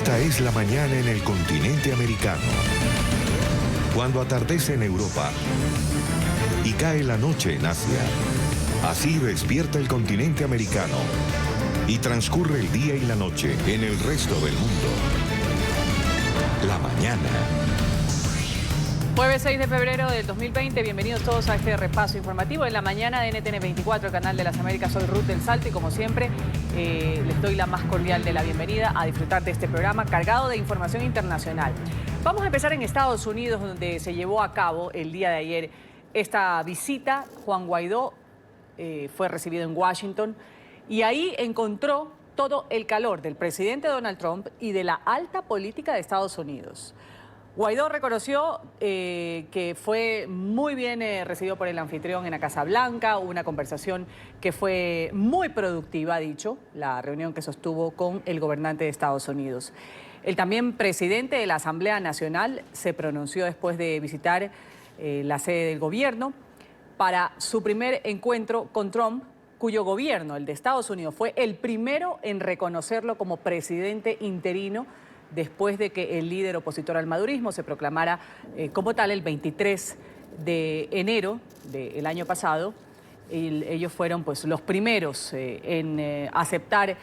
Esta es la mañana en el continente americano. Cuando atardece en Europa y cae la noche en Asia. Así despierta el continente americano y transcurre el día y la noche en el resto del mundo. La mañana. Jueves 6 de febrero del 2020, bienvenidos todos a este repaso informativo en la mañana de NTN 24, el canal de las Américas. Soy Ruth del Salto y como siempre les doy la más cordial de la bienvenida a disfrutar de este programa cargado de información internacional. Vamos a empezar en Estados Unidos, donde se llevó a cabo el día de ayer esta visita. Juan Guaidó fue recibido en Washington y ahí encontró todo el calor del presidente Donald Trump y de la alta política de Estados Unidos. Guaidó reconoció que fue muy bien recibido por el anfitrión en la Casa Blanca, una conversación que fue muy productiva, ha dicho, la reunión que sostuvo con el gobernante de Estados Unidos. El también presidente de la Asamblea Nacional se pronunció después de visitar la sede del gobierno para su primer encuentro con Trump, cuyo gobierno, el de Estados Unidos, fue el primero en reconocerlo como presidente interino después de que el líder opositor al madurismo se proclamara como tal el 23 de enero del año pasado. Ellos fueron pues los primeros en aceptar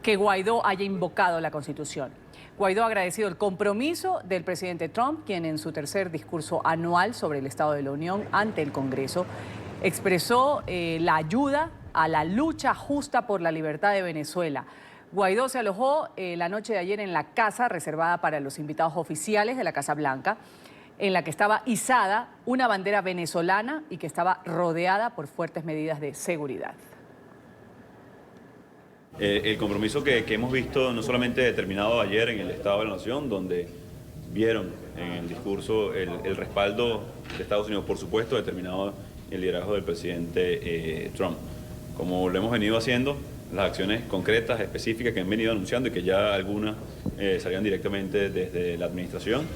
que Guaidó haya invocado la Constitución. Guaidó ha agradecido el compromiso del presidente Trump, quien en su tercer discurso anual sobre el Estado de la Unión ante el Congreso expresó la ayuda a la lucha justa por la libertad de Venezuela. Guaidó se alojó la noche de ayer en la casa reservada para los invitados oficiales de la Casa Blanca, en la que estaba izada una bandera venezolana y que estaba rodeada por fuertes medidas de seguridad. El compromiso que hemos visto no solamente determinado ayer en el Estado de la Nación, donde vieron en el discurso el respaldo de Estados Unidos, por supuesto, determinado en el liderazgo del presidente Trump. Como lo hemos venido haciendo, las acciones concretas, específicas que han venido anunciando y que ya algunas salían directamente desde la administración.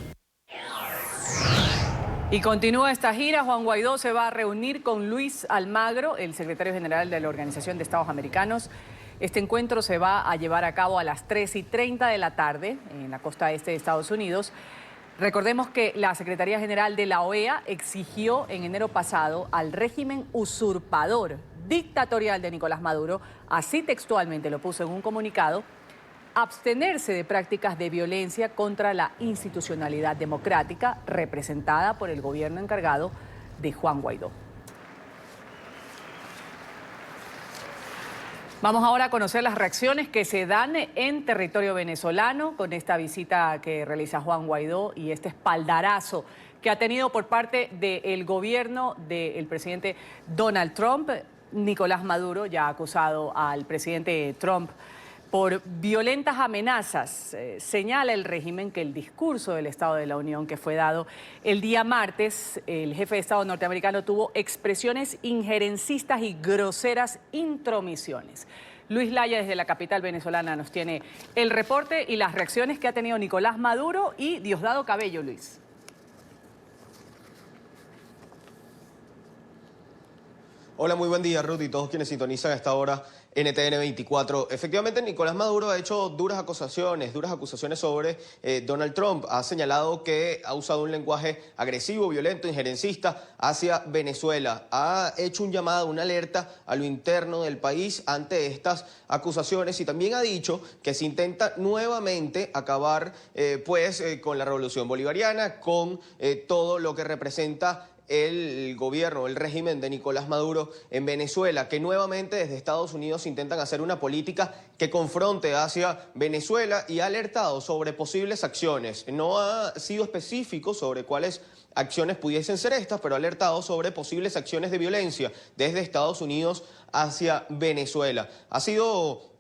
Y continúa esta gira. Juan Guaidó se va a reunir con Luis Almagro, el secretario general de la Organización de Estados Americanos. Este encuentro se va a llevar a cabo a las 3:30 de la tarde en la costa este de Estados Unidos. Recordemos que la Secretaría General de la OEA exigió en enero pasado al régimen usurpador, dictatorial de Nicolás Maduro, así textualmente lo puso en un comunicado, abstenerse de prácticas de violencia contra la institucionalidad democrática representada por el gobierno encargado de Juan Guaidó. Vamos ahora a conocer las reacciones que se dan en territorio venezolano con esta visita que realiza Juan Guaidó y este espaldarazo que ha tenido por parte del gobierno del presidente Donald Trump. Nicolás Maduro ya ha acusado al presidente Trump por violentas amenazas. Señala el régimen que el discurso del Estado de la Unión que fue dado el día martes, el jefe de Estado norteamericano tuvo expresiones injerencistas y groseras intromisiones. Luis Laya desde la capital venezolana nos tiene el reporte y las reacciones que ha tenido Nicolás Maduro y Diosdado Cabello, Luis. Hola, muy buen día, Ruth, y todos quienes sintonizan a esta hora NTN 24. Efectivamente, Nicolás Maduro ha hecho duras acusaciones sobre Donald Trump. Ha señalado que ha usado un lenguaje agresivo, violento, injerencista hacia Venezuela. Ha hecho un llamado, una alerta a lo interno del país ante estas acusaciones y también ha dicho que se intenta nuevamente acabar con la revolución bolivariana, con todo lo que representa el gobierno, el régimen de Nicolás Maduro en Venezuela, que nuevamente desde Estados Unidos intentan hacer una política que confronte hacia Venezuela y ha alertado sobre posibles acciones. No ha sido específico sobre cuáles acciones pudiesen ser estas, pero ha alertado sobre posibles acciones de violencia desde Estados Unidos hacia Venezuela. Ha sido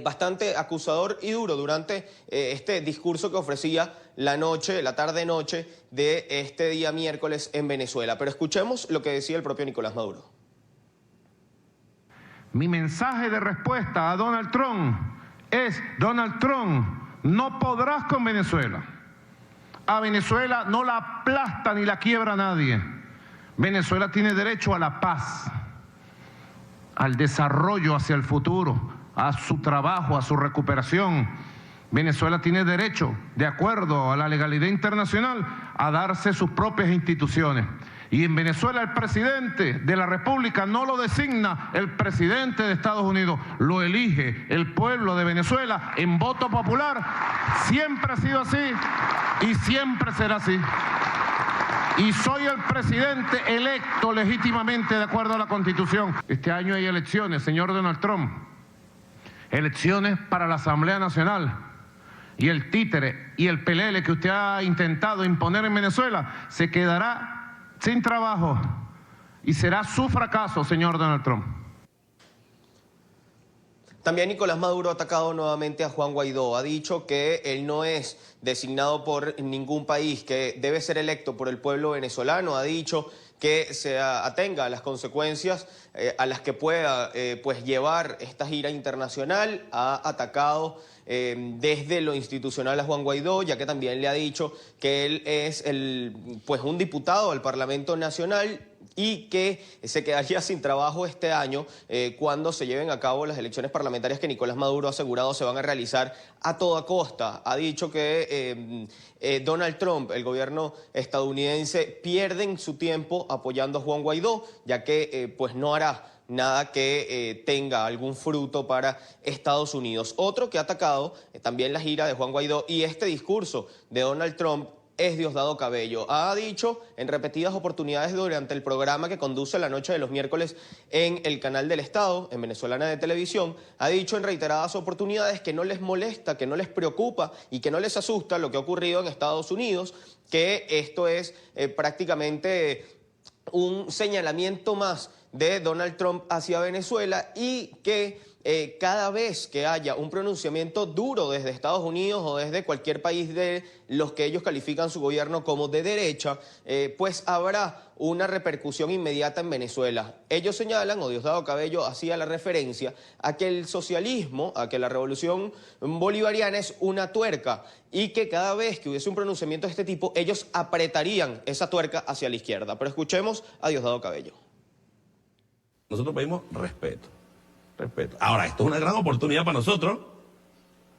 bastante acusador y duro durante este discurso que ofrecía la tarde-noche de este día miércoles en Venezuela. Pero escuchemos lo que decía el propio Nicolás Maduro. Mi mensaje de respuesta a Donald Trump es: Donald Trump, no podrás con Venezuela. A Venezuela no la aplasta ni la quiebra nadie. Venezuela tiene derecho a la paz, al desarrollo hacia el futuro, a su trabajo, a su recuperación. Venezuela tiene derecho, de acuerdo a la legalidad internacional, a darse sus propias instituciones. Y en Venezuela el presidente de la República no lo designa el presidente de Estados Unidos, lo elige el pueblo de Venezuela en voto popular. Siempre ha sido así y siempre será así. Y soy el presidente electo legítimamente de acuerdo a la Constitución. Este año hay elecciones, señor Donald Trump. Elecciones para la Asamblea Nacional. Y el títere y el pelele que usted ha intentado imponer en Venezuela se quedará sin trabajo y será su fracaso, señor Donald Trump. También Nicolás Maduro ha atacado nuevamente a Juan Guaidó. Ha dicho que él no es designado por ningún país, que debe ser electo por el pueblo venezolano. Ha dicho que se atenga a las consecuencias a las que pueda pues llevar esta gira internacional. Ha atacado desde lo institucional a Juan Guaidó, ya que también le ha dicho que él es un diputado al Parlamento Nacional y que se quedaría sin trabajo este año cuando se lleven a cabo las elecciones parlamentarias que Nicolás Maduro ha asegurado se van a realizar a toda costa. Ha dicho que Donald Trump, el gobierno estadounidense, pierden su tiempo apoyando a Juan Guaidó, ya que pues no hará nada que tenga algún fruto para Estados Unidos. Otro que ha atacado también la gira de Juan Guaidó y este discurso de Donald Trump es Diosdado Cabello. Ha dicho en repetidas oportunidades durante el programa que conduce la noche de los miércoles en el canal del Estado, en Venezolana de Televisión, ha dicho en reiteradas oportunidades que no les molesta, que no les preocupa y que no les asusta lo que ha ocurrido en Estados Unidos, que esto es prácticamente un señalamiento más de Donald Trump hacia Venezuela y que cada vez que haya un pronunciamiento duro desde Estados Unidos o desde cualquier país de los que ellos califican su gobierno como de derecha, pues habrá una repercusión inmediata en Venezuela. Ellos señalan, o Diosdado Cabello hacía la referencia, a que el socialismo, a que la revolución bolivariana es una tuerca y que cada vez que hubiese un pronunciamiento de este tipo, ellos apretarían esa tuerca hacia la izquierda. Pero escuchemos a Diosdado Cabello. Nosotros pedimos respeto. Ahora, esto es una gran oportunidad para nosotros,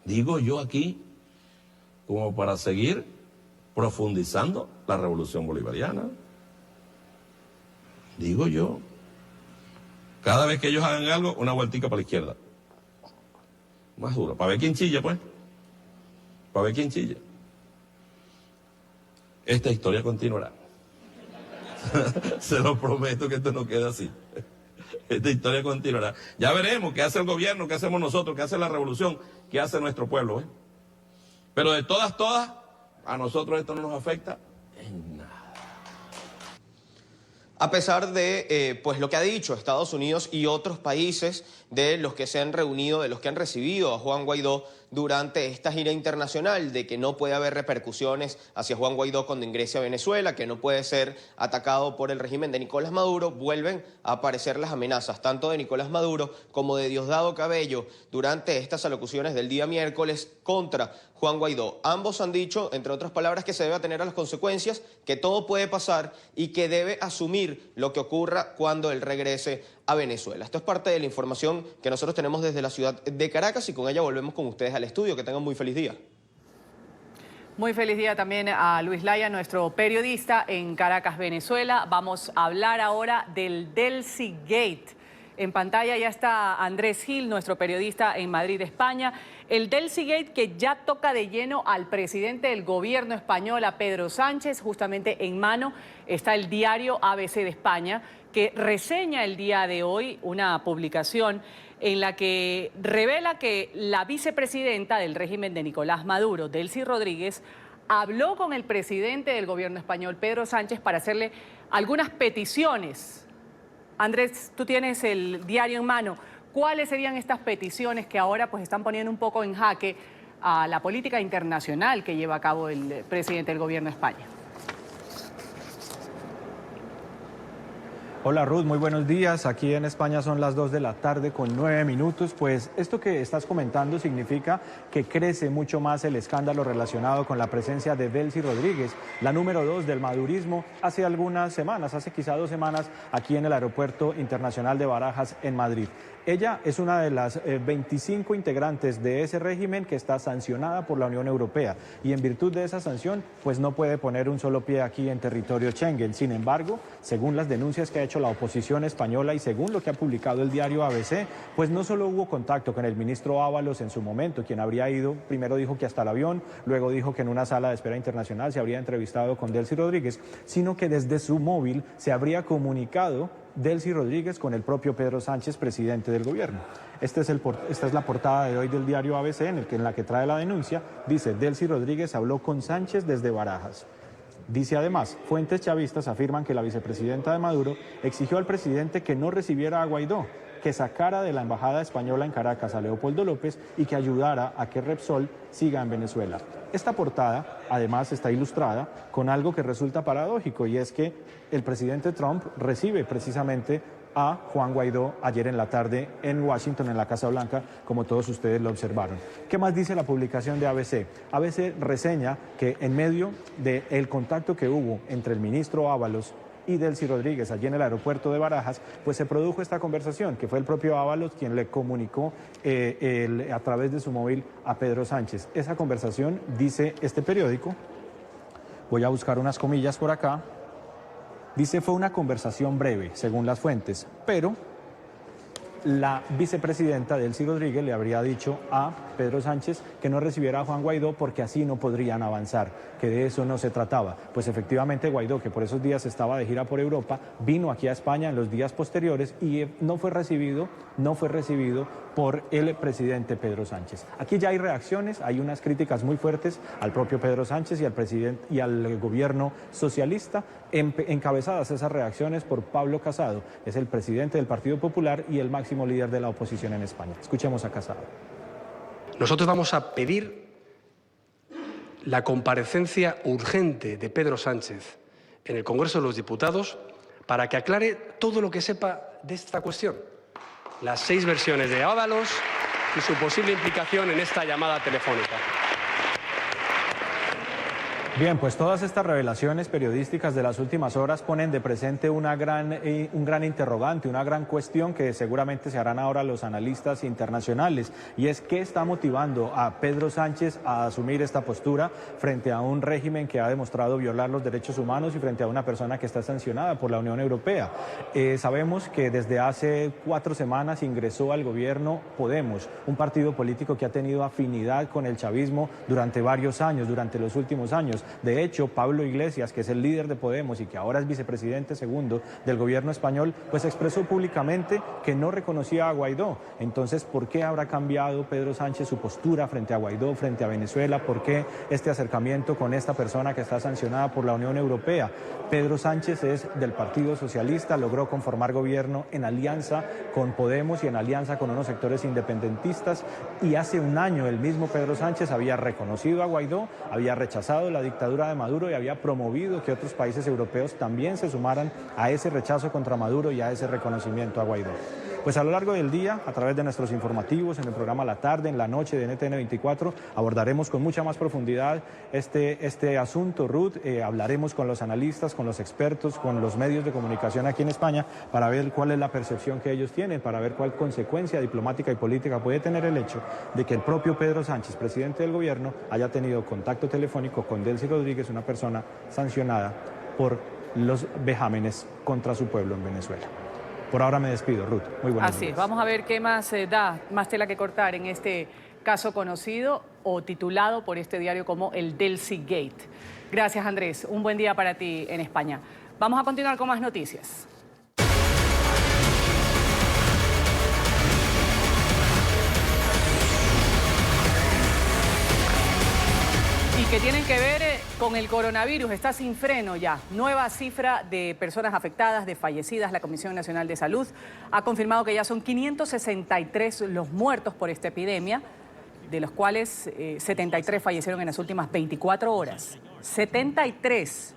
digo yo aquí, como para seguir profundizando la revolución bolivariana. Digo yo, cada vez que ellos hagan algo, una vueltica para la izquierda. Más duro, para ver quién chilla, pues. Para ver quién chilla. Esta historia continuará. Se lo prometo que esto no queda así. Esta historia continuará. Ya veremos qué hace el gobierno, qué hacemos nosotros, qué hace la revolución, qué hace nuestro pueblo. Pero de todas, a nosotros esto no nos afecta en nada. A pesar de pues lo que ha dicho Estados Unidos y otros países de los que se han reunido, de los que han recibido a Juan Guaidó durante esta gira internacional, de que no puede haber repercusiones hacia Juan Guaidó cuando ingrese a Venezuela, que no puede ser atacado por el régimen de Nicolás Maduro, vuelven a aparecer las amenazas, tanto de Nicolás Maduro como de Diosdado Cabello, durante estas alocuciones del día miércoles contra Juan Guaidó. Ambos han dicho, entre otras palabras, que se debe atener a las consecuencias, que todo puede pasar y que debe asumir lo que ocurra cuando él regrese a Venezuela. Esto es parte de la información que nosotros tenemos desde la ciudad de Caracas y con ella volvemos con ustedes al estudio. Que tengan muy feliz día. Muy feliz día también a Luis Laya, nuestro periodista en Caracas, Venezuela. Vamos a hablar ahora del Delcy Gate. En pantalla ya está Andrés Gil, nuestro periodista en Madrid, España. El Delcy Gate que ya toca de lleno al presidente del gobierno español, a Pedro Sánchez. Justamente en mano está el diario ABC de España, que reseña el día de hoy una publicación en la que revela que la vicepresidenta del régimen de Nicolás Maduro, Delcy Rodríguez, habló con el presidente del gobierno español, Pedro Sánchez, para hacerle algunas peticiones. Andrés, tú tienes el diario en mano. ¿Cuáles serían estas peticiones que ahora pues están poniendo un poco en jaque a la política internacional que lleva a cabo el presidente del gobierno de España? Hola Ruth, muy buenos días. Aquí en España son las 2 de la tarde con 9 minutos. Pues esto que estás comentando significa que crece mucho más el escándalo relacionado con la presencia de Delcy Rodríguez, la número 2 del madurismo, hace algunas semanas, hace quizá 2 semanas, aquí en el Aeropuerto Internacional de Barajas, en Madrid. Ella es una de las 25 integrantes de ese régimen que está sancionada por la Unión Europea y en virtud de esa sanción pues no puede poner un solo pie aquí en territorio Schengen. Sin embargo, según las denuncias que ha hecho la oposición española y según lo que ha publicado el diario ABC, pues no solo hubo contacto con el ministro Ábalos en su momento, quien habría ido, primero dijo que hasta el avión, luego dijo que en una sala de espera internacional se habría entrevistado con Delcy Rodríguez, sino que desde su móvil se habría comunicado Delcy Rodríguez con el propio Pedro Sánchez, presidente del gobierno. Esta es la portada de hoy del diario ABC, en la que trae la denuncia. Dice: Delcy Rodríguez habló con Sánchez desde Barajas. Dice además: fuentes chavistas afirman que la vicepresidenta de Maduro exigió al presidente que no recibiera a Guaidó, que sacara de la embajada española en Caracas a Leopoldo López y que ayudara a que Repsol siga en Venezuela. Esta portada además está ilustrada con algo que resulta paradójico, y es que el presidente Trump recibe precisamente a Juan Guaidó ayer en la tarde en Washington, en la Casa Blanca, como todos ustedes lo observaron. ¿Qué más dice la publicación de ABC? ABC reseña que en medio del contacto que hubo entre el ministro Ábalos y Delcy Rodríguez allí en el aeropuerto de Barajas, pues se produjo esta conversación, que fue el propio Ábalos quien le comunicó a través de su móvil a Pedro Sánchez. Esa conversación, dice este periódico, voy a buscar unas comillas por acá, dice: fue una conversación breve, según las fuentes, pero la vicepresidenta Delcy Rodríguez le habría dicho a Pedro Sánchez que no recibiera a Juan Guaidó porque así no podrían avanzar, que de eso no se trataba. Pues efectivamente Guaidó, que por esos días estaba de gira por Europa, vino aquí a España en los días posteriores y no fue recibido por el presidente Pedro Sánchez. Aquí ya hay reacciones, hay unas críticas muy fuertes al propio Pedro Sánchez y al presidente y al gobierno socialista, encabezadas esas reacciones por Pablo Casado, es el presidente del Partido Popular y el máximo líder de la oposición en España. Escuchemos a Casado. Nosotros vamos a pedir la comparecencia urgente de Pedro Sánchez en el Congreso de los Diputados para que aclare todo lo que sepa de esta cuestión, las 6 versiones de Ábalos y su posible implicación en esta llamada telefónica. Bien, pues todas estas revelaciones periodísticas de las últimas horas ponen de presente un gran interrogante, una gran cuestión que seguramente se harán ahora los analistas internacionales, y es qué está motivando a Pedro Sánchez a asumir esta postura frente a un régimen que ha demostrado violar los derechos humanos y frente a una persona que está sancionada por la Unión Europea. Sabemos que desde hace 4 semanas ingresó al gobierno Podemos, un partido político que ha tenido afinidad con el chavismo durante varios años, durante los últimos años. De hecho, Pablo Iglesias, que es el líder de Podemos y que ahora es vicepresidente segundo del gobierno español, pues expresó públicamente que no reconocía a Guaidó. Entonces, ¿por qué habrá cambiado Pedro Sánchez su postura frente a Guaidó, frente a Venezuela? ¿Por qué este acercamiento con esta persona que está sancionada por la Unión Europea? Pedro Sánchez es del Partido Socialista, logró conformar gobierno en alianza con Podemos y en alianza con unos sectores independentistas, y hace un año el mismo Pedro Sánchez había reconocido a Guaidó, había rechazado la dictadura de Maduro y había promovido que otros países europeos también se sumaran a ese rechazo contra Maduro y a ese reconocimiento a Guaidó. Pues a lo largo del día, a través de nuestros informativos, en el programa La Tarde, en la noche de NTN 24, abordaremos con mucha más profundidad este asunto, Ruth. Hablaremos con los analistas, con los expertos, con los medios de comunicación aquí en España, para ver cuál es la percepción que ellos tienen, para ver cuál consecuencia diplomática y política puede tener el hecho de que el propio Pedro Sánchez, presidente del gobierno, haya tenido contacto telefónico con Delcy Rodríguez, una persona sancionada por los vejámenes contra su pueblo en Venezuela. Por ahora me despido, Ruth. Muy buenas Así días. es, vamos a ver qué más da, más tela que cortar en este caso conocido o titulado por este diario como el Delcy Gate. Gracias, Andrés. Un buen día para ti en España. Vamos a continuar con más noticias. Y que tienen que ver con el coronavirus. Está sin freno ya. Nueva cifra de personas afectadas, de fallecidas. La Comisión Nacional de Salud ha confirmado que ya son 563 los muertos por esta epidemia, de los cuales 73 fallecieron en las últimas 24 horas. 73.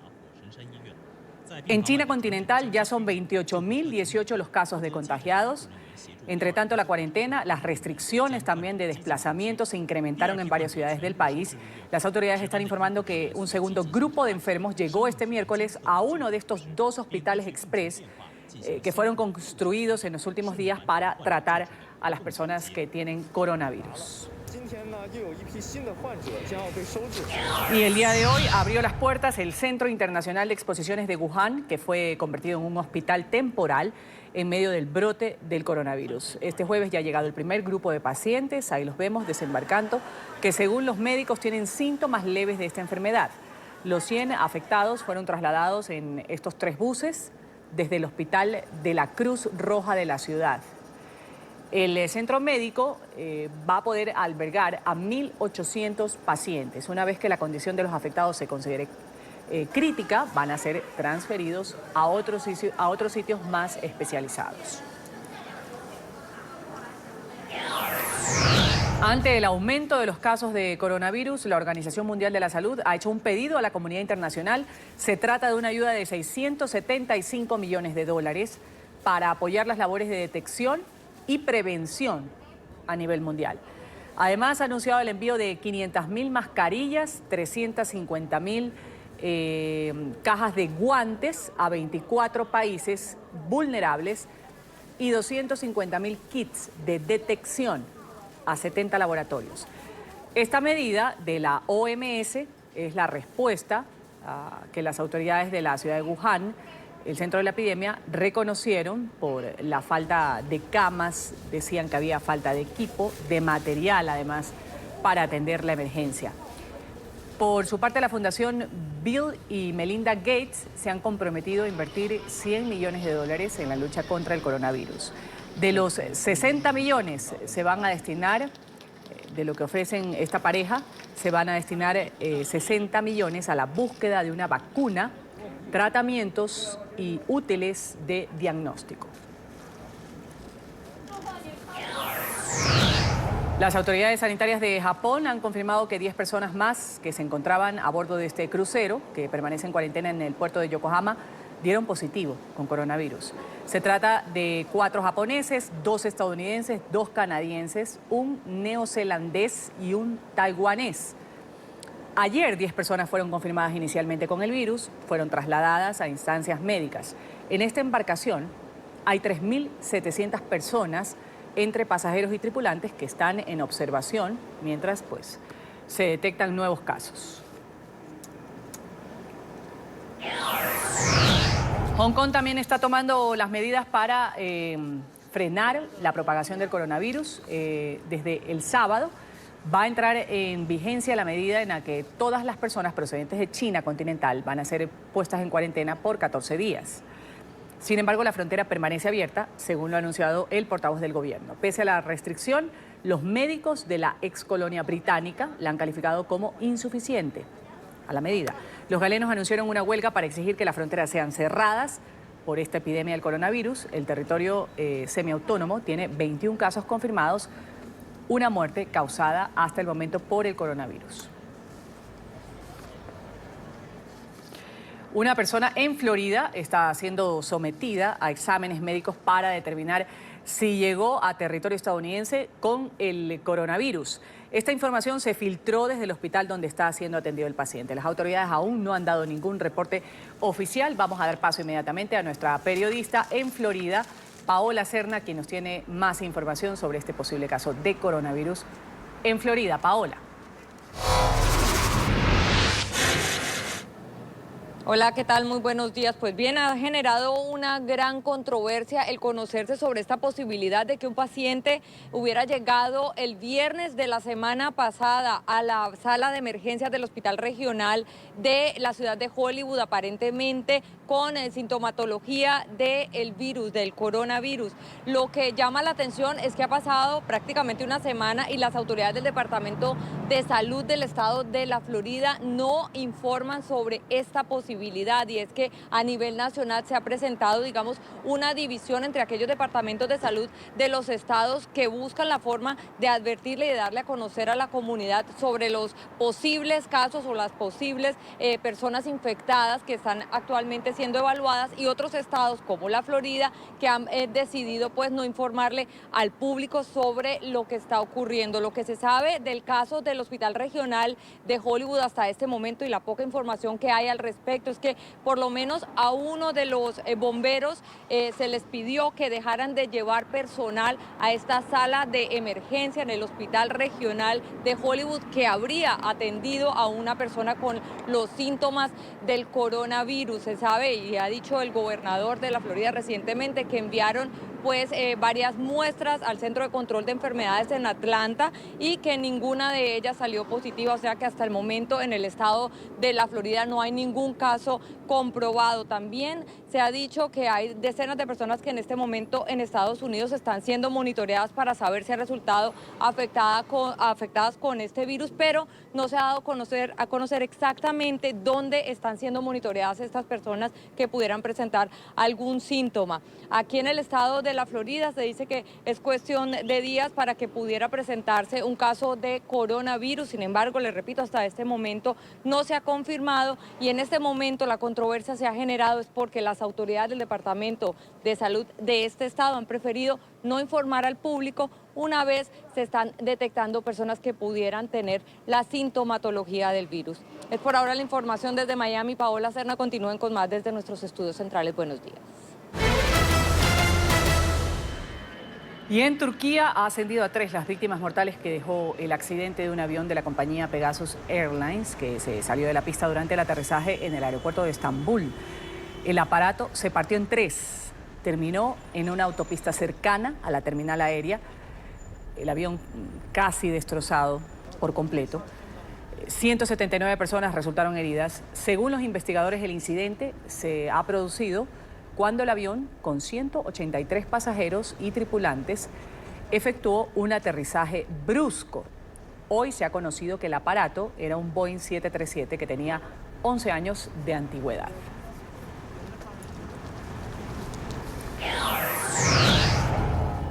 En China continental ya son 28.018 los casos de contagiados. Entre tanto, la cuarentena, las restricciones también de desplazamiento se incrementaron en varias ciudades del país. Las autoridades están informando que un segundo grupo de enfermos llegó este miércoles a uno de estos 2 hospitales express que fueron construidos en los últimos días para tratar a las personas que tienen coronavirus. Y el día de hoy abrió las puertas el Centro Internacional de Exposiciones de Wuhan, que fue convertido en un hospital temporal en medio del brote del coronavirus. Este jueves ya ha llegado el primer grupo de pacientes, ahí los vemos desembarcando, que según los médicos tienen síntomas leves de esta enfermedad. Los 100 afectados fueron trasladados en estos 3 buses desde el Hospital de la Cruz Roja de la ciudad. El centro médico va a poder albergar a 1.800 pacientes. Una vez que la condición de los afectados se considere crítica, van a ser transferidos a otros sitios más especializados. Ante el aumento de los casos de coronavirus, la Organización Mundial de la Salud ha hecho un pedido a la comunidad internacional. Se trata de una ayuda de $675 millones para apoyar las labores de detección y prevención a nivel mundial. Además, ha anunciado el envío de 500.000 mascarillas, 350.000 cajas de guantes a 24 países vulnerables y 250.000 kits de detección a 70 laboratorios. Esta medida de la OMS es la respuesta que las autoridades de la ciudad de Wuhan, el centro de la epidemia, reconocieron por la falta de camas, decían que había falta de equipo, de material además, para atender la emergencia. Por su parte, la Fundación Bill y Melinda Gates se han comprometido a invertir $100 millones en la lucha contra el coronavirus. De los 60 millones se van a destinar, de lo que ofrecen esta pareja, se van a destinar 60 millones a la búsqueda de una vacuna, tratamientos y útiles de diagnóstico. Las autoridades sanitarias de Japón han confirmado que 10 personas más que se encontraban a bordo de este crucero, que permanece en cuarentena en el puerto de Yokohama, dieron positivo con coronavirus. Se trata de 4 japoneses, 2 estadounidenses, 2 canadienses, un neozelandés y un taiwanés. Ayer 10 personas fueron confirmadas inicialmente con el virus, fueron trasladadas a instancias médicas. En esta embarcación hay 3.700 personas entre pasajeros y tripulantes que están en observación mientras se detectan nuevos casos. Hong Kong también está tomando las medidas para frenar la propagación del coronavirus. Desde el sábado va a entrar en vigencia la medida en la que todas las personas procedentes de China continental van a ser puestas en cuarentena por 14 días. Sin embargo, la frontera permanece abierta, según lo ha anunciado el portavoz del gobierno. Pese a la restricción, los médicos de la excolonia británica la han calificado como insuficiente a la medida. Los galenos anunciaron una huelga para exigir que las fronteras sean cerradas por esta epidemia del coronavirus. El territorio semiautónomo tiene 21 casos confirmados, una muerte causada hasta el momento por el coronavirus. Una persona en Florida está siendo sometida a exámenes médicos para determinar si llegó a territorio estadounidense con el coronavirus. Esta información se filtró desde el hospital donde está siendo atendido el paciente. Las autoridades aún no han dado ningún reporte oficial. Vamos a dar paso inmediatamente a nuestra periodista en Florida, Paola Serna, quien nos tiene más información sobre este posible caso de coronavirus en Florida. Paola. Hola, ¿qué tal? Muy buenos días. Pues bien, ha generado una gran controversia el conocerse sobre esta posibilidad de que un paciente hubiera llegado el viernes de la semana pasada a la sala de emergencias del Hospital Regional de la ciudad de Hollywood, aparentemente con sintomatología del virus, del coronavirus. Lo que llama la atención es que ha pasado prácticamente una semana y las autoridades del Departamento de Salud del estado de la Florida no informan sobre esta posibilidad posibilidad, y es que a nivel nacional se ha presentado, digamos, una división entre aquellos departamentos de salud de los estados que buscan la forma de advertirle y de darle a conocer a la comunidad sobre los posibles casos o las posibles personas infectadas que están actualmente siendo evaluadas, y otros estados como la Florida que han decidido pues no informarle al público sobre lo que está ocurriendo. Lo que se sabe del caso del Hospital Regional de Hollywood hasta este momento y la poca información que hay al respecto es que por lo menos a uno de los bomberos se les pidió que dejaran de llevar personal a esta sala de emergencia en el Hospital Regional de Hollywood, que habría atendido a una persona con los síntomas del coronavirus. Se sabe, y ha dicho el gobernador de la Florida recientemente, que enviaron pues varias muestras al Centro de Control de Enfermedades en Atlanta y que ninguna de ellas salió positiva, o sea que hasta el momento en el estado de la Florida no hay ningún caso comprobado. También se ha dicho que hay decenas de personas que en este momento en Estados Unidos están siendo monitoreadas para saber si han resultado afectadas con este virus, pero no se ha dado a conocer exactamente dónde están siendo monitoreadas estas personas que pudieran presentar algún síntoma. Aquí en el estado de la Florida se dice que es cuestión de días para que pudiera presentarse un caso de coronavirus. Sin embargo, les repito, hasta este momento no se ha confirmado, y en este momento la controversia se ha generado es porque las autoridades del Departamento de Salud de este estado han preferido no informar al público una vez se están detectando personas que pudieran tener la sintomatología del virus. Es por ahora la información desde Miami. Paola Serna, continúen con más desde nuestros estudios centrales. Buenos días. Y en Turquía ha ascendido a 3 las víctimas mortales que dejó el accidente de un avión de la compañía Pegasus Airlines que se salió de la pista durante el aterrizaje en el aeropuerto de Estambul. El aparato se partió en 3, terminó en una autopista cercana a la terminal aérea, el avión casi destrozado por completo. 179 personas resultaron heridas. Según los investigadores, el incidente se ha producido cuando el avión, con 183 pasajeros y tripulantes, efectuó un aterrizaje brusco. Hoy se ha conocido que el aparato era un Boeing 737 que tenía 11 años de antigüedad.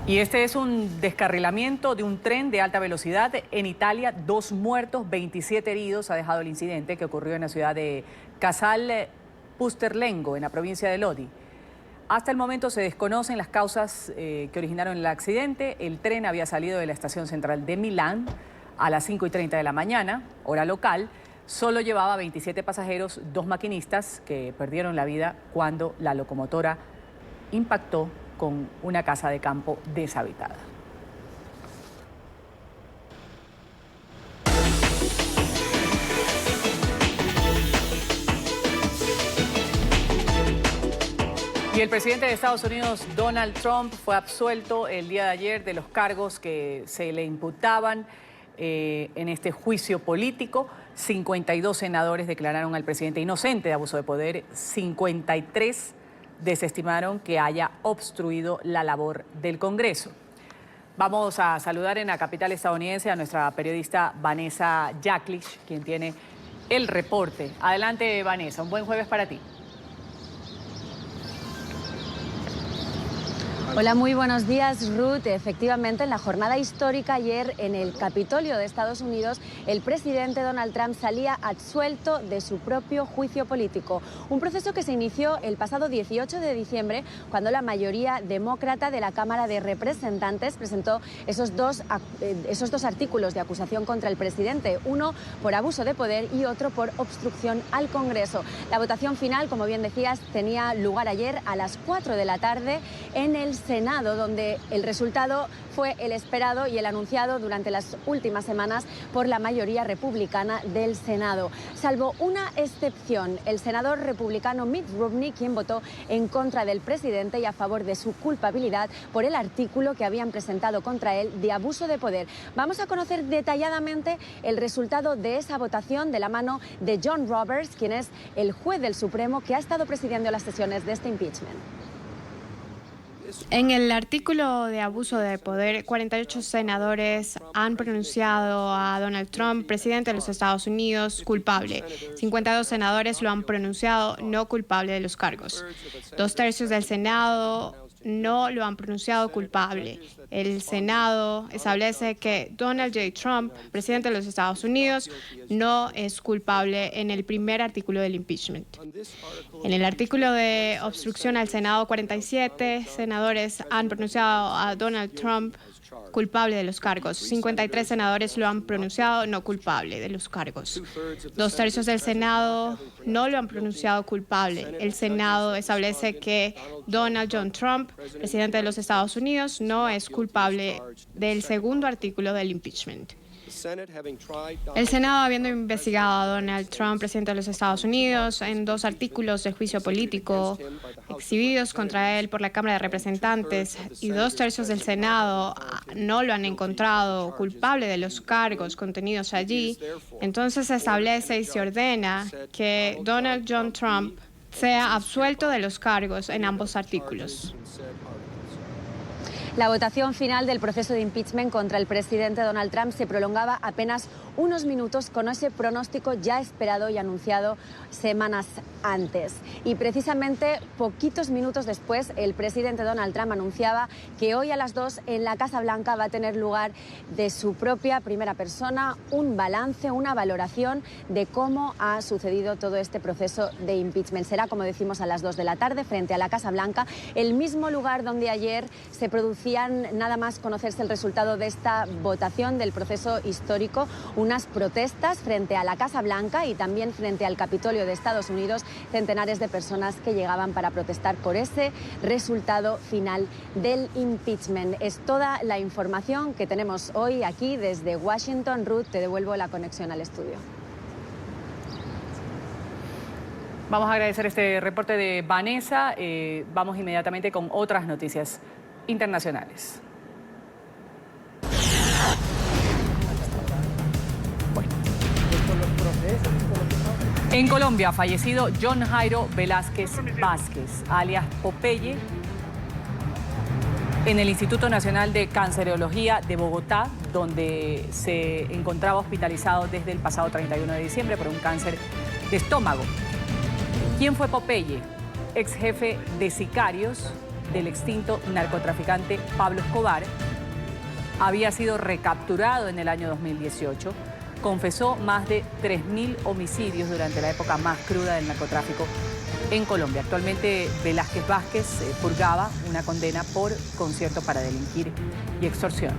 Y este es un descarrilamiento de un tren de alta velocidad en Italia. 2 muertos, 27 heridos ha dejado el incidente que ocurrió en la ciudad de Casal Pusterlengo, en la provincia de Lodi. Hasta el momento se desconocen las causas que originaron el accidente. El tren había salido de la estación central de Milán a las 5:30 de la mañana, hora local. Solo llevaba 27 pasajeros, 2 maquinistas que perdieron la vida cuando la locomotora impactó con una casa de campo deshabitada. Y el presidente de Estados Unidos, Donald Trump, fue absuelto el día de ayer de los cargos que se le imputaban en este juicio político. 52 senadores declararon al presidente inocente de abuso de poder. 53 desestimaron que haya obstruido la labor del Congreso. Vamos a saludar en la capital estadounidense a nuestra periodista Vanessa Yaklich, quien tiene el reporte. Adelante, Vanessa, un buen jueves para ti. Hola, muy buenos días, Ruth. Efectivamente, en la jornada histórica ayer en el Capitolio de Estados Unidos, el presidente Donald Trump salía absuelto de su propio juicio político. Un proceso que se inició el pasado 18 de diciembre, cuando la mayoría demócrata de la Cámara de Representantes presentó esos dos artículos de acusación contra el presidente, uno por abuso de poder y otro por obstrucción al Congreso. La votación final, como bien decías, tenía lugar ayer a las 4 de la tarde en el Senado, donde el resultado fue el esperado y el anunciado durante las últimas semanas por la mayoría republicana del Senado. Salvo una excepción, el senador republicano Mitt Romney, quien votó en contra del presidente y a favor de su culpabilidad por el artículo que habían presentado contra él de abuso de poder. Vamos a conocer detalladamente el resultado de esa votación de la mano de John Roberts, quien es el juez del Supremo que ha estado presidiendo las sesiones de este impeachment. En el artículo de abuso de poder, 48 senadores han pronunciado a Donald Trump, presidente de los Estados Unidos, culpable. 52 senadores lo han pronunciado no culpable de los cargos. 2/3 del Senado no lo han pronunciado culpable. El Senado establece que Donald J. Trump, presidente de los Estados Unidos, no es culpable en el primer artículo del impeachment. En el artículo de obstrucción al Senado, 47 senadores han pronunciado a Donald Trump culpable de los cargos. 53 senadores lo han pronunciado no culpable de los cargos. 2/3 del Senado no lo han pronunciado culpable. El Senado establece que Donald John Trump, presidente de los Estados Unidos, no es culpable del segundo artículo del impeachment. El Senado, habiendo investigado a Donald Trump, presidente de los Estados Unidos, en 2 artículos de juicio político exhibidos contra él por la Cámara de Representantes, y 2/3 del Senado no lo han encontrado culpable de los cargos contenidos allí, entonces se establece y se ordena que Donald John Trump sea absuelto de los cargos en ambos artículos. La votación final del proceso de impeachment contra el presidente Donald Trump se prolongaba apenas unos minutos con ese pronóstico ya esperado y anunciado semanas antes. Y precisamente poquitos minutos después, el presidente Donald Trump anunciaba que hoy a las 2 en la Casa Blanca va a tener lugar de su propia primera persona un balance, una valoración de cómo ha sucedido todo este proceso de impeachment. Será, como decimos, a las 2 de la tarde frente a la Casa Blanca, el mismo lugar donde ayer se producían, nada más conocerse el resultado de esta votación del proceso histórico, unas protestas frente a la Casa Blanca y también frente al Capitolio de Estados Unidos, centenares de personas que llegaban para protestar por ese resultado final del impeachment. Es toda la información que tenemos hoy aquí desde Washington. Ruth, te devuelvo la conexión al estudio. Vamos a agradecer este reporte de Vanessa. Vamos inmediatamente con otras noticias internacionales. En Colombia, fallecido John Jairo Velázquez Vázquez, alias Popeye, en el Instituto Nacional de Cancerología de Bogotá, donde se encontraba hospitalizado desde el pasado 31 de diciembre por un cáncer de estómago. ¿Quién fue Popeye? Ex jefe de sicarios del extinto narcotraficante Pablo Escobar. Había sido recapturado en el año 2018. Confesó más de 3.000 homicidios durante la época más cruda del narcotráfico en Colombia. Actualmente Velázquez Vázquez purgaba una condena por concierto para delinquir y extorsión.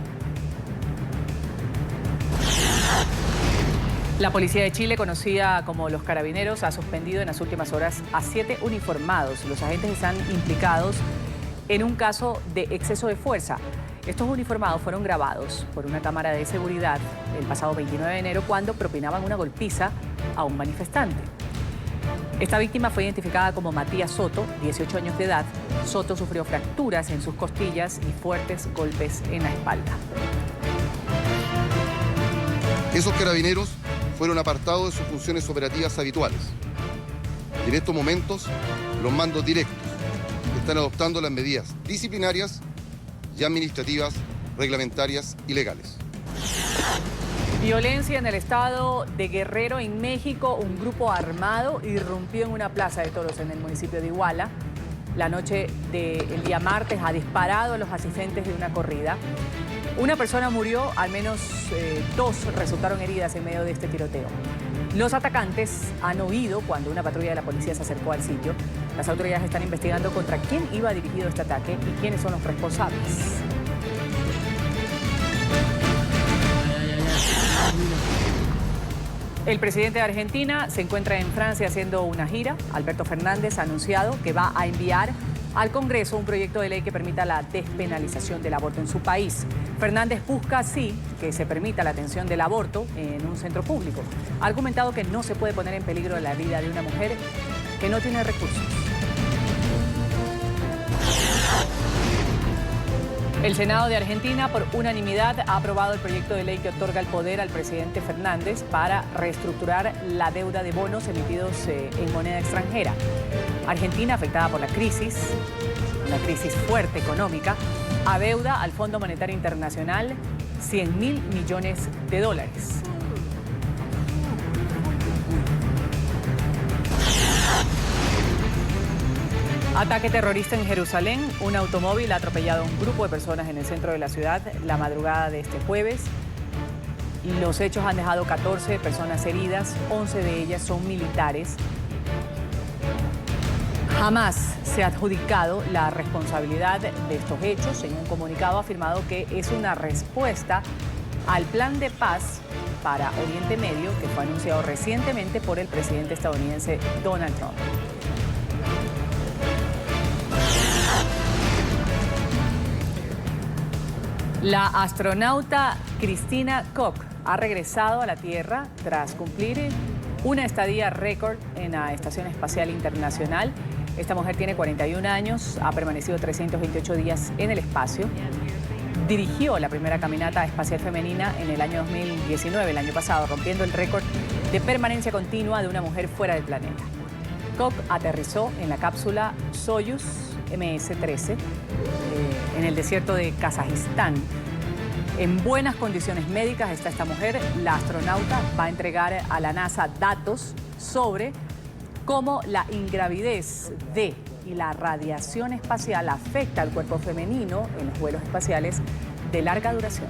La policía de Chile, conocida como los Carabineros, ha suspendido en las últimas horas a 7 uniformados. Los agentes están implicados en un caso de exceso de fuerza. Estos uniformados fueron grabados por una cámara de seguridad el pasado 29 de enero cuando propinaban una golpiza a un manifestante. Esta víctima fue identificada como Matías Soto, 18 años de edad. Soto sufrió fracturas en sus costillas y fuertes golpes en la espalda. Esos carabineros fueron apartados de sus funciones operativas habituales. Y en estos momentos, los mandos directos están adoptando las medidas disciplinarias y administrativas, reglamentarias y legales. Violencia en el estado de Guerrero, en México. Un grupo armado irrumpió en una plaza de toros en el municipio de Iguala. La noche del día martes ha disparado a los asistentes de una corrida. Una persona murió, al menos 2 resultaron heridas en medio de este tiroteo. Los atacantes han huido cuando una patrulla de la policía se acercó al sitio. Las autoridades están investigando contra quién iba dirigido este ataque y quiénes son los responsables. El presidente de Argentina se encuentra en Francia haciendo una gira. Alberto Fernández ha anunciado que va a enviar al Congreso un proyecto de ley que permita la despenalización del aborto en su país. Fernández busca así que se permita la atención del aborto en un centro público. Ha argumentado que no se puede poner en peligro la vida de una mujer que no tiene recursos. El Senado de Argentina, por unanimidad, ha aprobado el proyecto de ley que otorga el poder al presidente Fernández para reestructurar la deuda de bonos emitidos en moneda extranjera. Argentina, afectada por la crisis una crisis fuerte económica, adeuda al Fondo Monetario Internacional $100.000 millones. Ataque terrorista en Jerusalén. Un automóvil ha atropellado a un grupo de personas en el centro de la ciudad la madrugada de este jueves. Los hechos han dejado 14 personas heridas, 11 de ellas son militares. Jamás se ha adjudicado la responsabilidad de estos hechos. En un comunicado ha afirmado que es una respuesta al plan de paz para Oriente Medio que fue anunciado recientemente por el presidente estadounidense Donald Trump. La astronauta Christina Koch ha regresado a la Tierra tras cumplir una estadía récord en la Estación Espacial Internacional. Esta mujer tiene 41 años, ha permanecido 328 días en el espacio. Dirigió la primera caminata espacial femenina en el año 2019, el año pasado, rompiendo el récord de permanencia continua de una mujer fuera del planeta. Koch aterrizó en la cápsula Soyuz MS-13 en el desierto de Kazajistán. En buenas condiciones médicas está esta mujer. La astronauta va a entregar a la NASA datos sobre cómo la ingravidez y la radiación espacial afecta al cuerpo femenino en los vuelos espaciales de larga duración.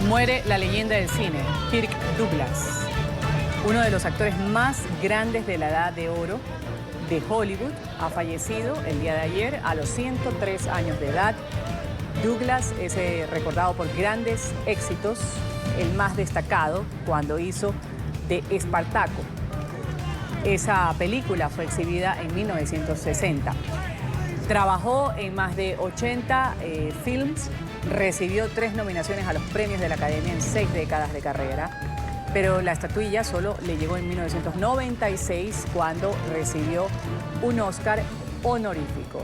Muere la leyenda del cine, Kirk Douglas, uno de los actores más grandes de la edad de oro de Hollywood. Ha fallecido el día de ayer a los 103 años de edad. Douglas es recordado por grandes éxitos, el más destacado cuando hizo de Espartaco. Esa película fue exhibida en 1960. Trabajó en más de 80 films. Recibió 3 nominaciones a los premios de la Academia en 6 décadas de carrera, pero la estatuilla solo le llegó en 1996 cuando recibió un Oscar honorífico.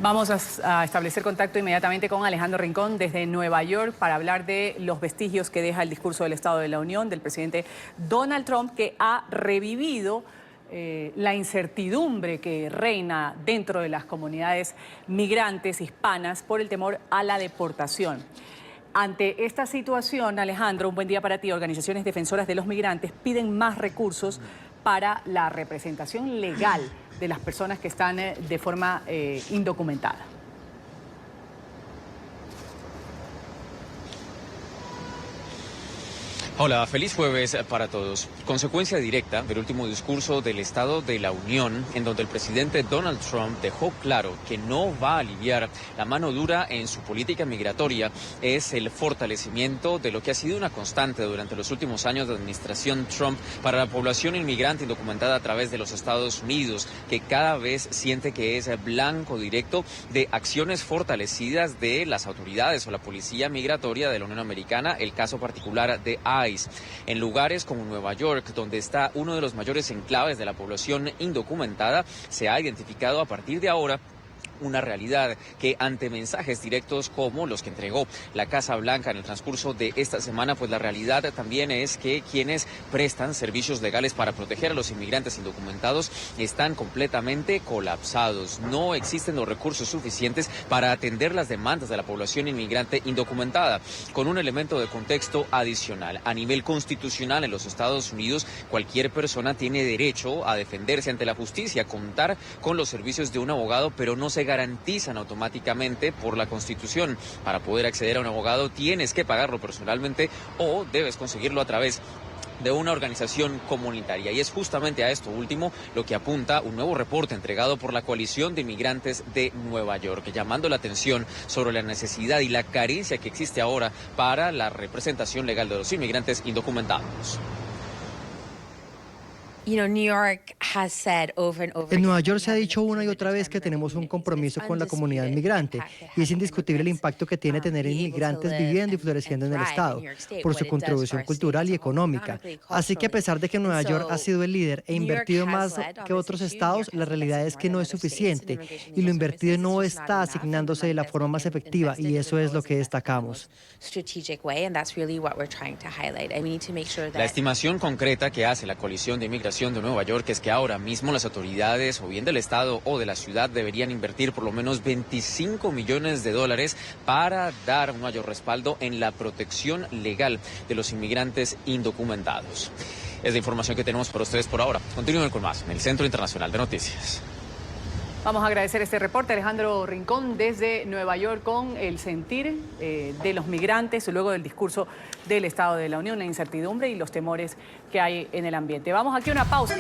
Vamos a establecer contacto inmediatamente con Alejandro Rincón desde Nueva York para hablar de los vestigios que deja el discurso del Estado de la Unión del presidente Donald Trump, que ha revivido la incertidumbre que reina dentro de las comunidades migrantes hispanas por el temor a la deportación. Ante esta situación, Alejandro, un buen día para ti. Organizaciones defensoras de los migrantes piden más recursos para la representación legal de las personas que están de forma indocumentada. Hola, feliz jueves para todos. Consecuencia directa del último discurso del Estado de la Unión, en donde el presidente Donald Trump dejó claro que no va a aliviar la mano dura en su política migratoria, es el fortalecimiento de lo que ha sido una constante durante los últimos años de administración Trump para la población inmigrante indocumentada a través de los Estados Unidos, que cada vez siente que es blanco directo de acciones fortalecidas de las autoridades o la policía migratoria de la Unión Americana, el caso particular de ICE. En lugares como Nueva York, donde está uno de los mayores enclaves de la población indocumentada, se ha identificado a partir de ahora una realidad que ante mensajes directos como los que entregó la Casa Blanca en el transcurso de esta semana, pues la realidad también es que quienes prestan servicios legales para proteger a los inmigrantes indocumentados están completamente colapsados. No existen los recursos suficientes para atender las demandas de la población inmigrante indocumentada. Con un elemento de contexto adicional, a nivel constitucional en los Estados Unidos, cualquier persona tiene derecho a defenderse ante la justicia, contar con los servicios de un abogado, pero no se garantizan automáticamente por la Constitución. Para poder acceder a un abogado tienes que pagarlo personalmente o debes conseguirlo a través de una organización comunitaria. Y es justamente a esto último lo que apunta un nuevo reporte entregado por la Coalición de Inmigrantes de Nueva York, llamando la atención sobre la necesidad y la carencia que existe ahora para la representación legal de los inmigrantes indocumentados. En Nueva York se ha dicho una y otra vez que tenemos un compromiso con la comunidad inmigrante y es indiscutible el impacto que tiene tener inmigrantes viviendo y floreciendo en el estado por su contribución cultural y económica. Así que a pesar de que Nueva York ha sido el líder e invertido más que otros estados, la realidad es que no es suficiente y lo invertido no está asignándose de la forma más efectiva y eso es lo que destacamos. La estimación concreta que hace la Coalición de Inmigración de Nueva York es que ahora mismo las autoridades o bien del estado o de la ciudad deberían invertir por lo menos $25 millones para dar un mayor respaldo en la protección legal de los inmigrantes indocumentados. Es la información que tenemos para ustedes por ahora. Continúen con más en el Centro Internacional de Noticias. Vamos a agradecer este reporte, Alejandro Rincón, desde Nueva York, con el sentir de los migrantes luego del discurso del Estado de la Unión, la incertidumbre y los temores que hay en el ambiente. Vamos aquí a una pausa.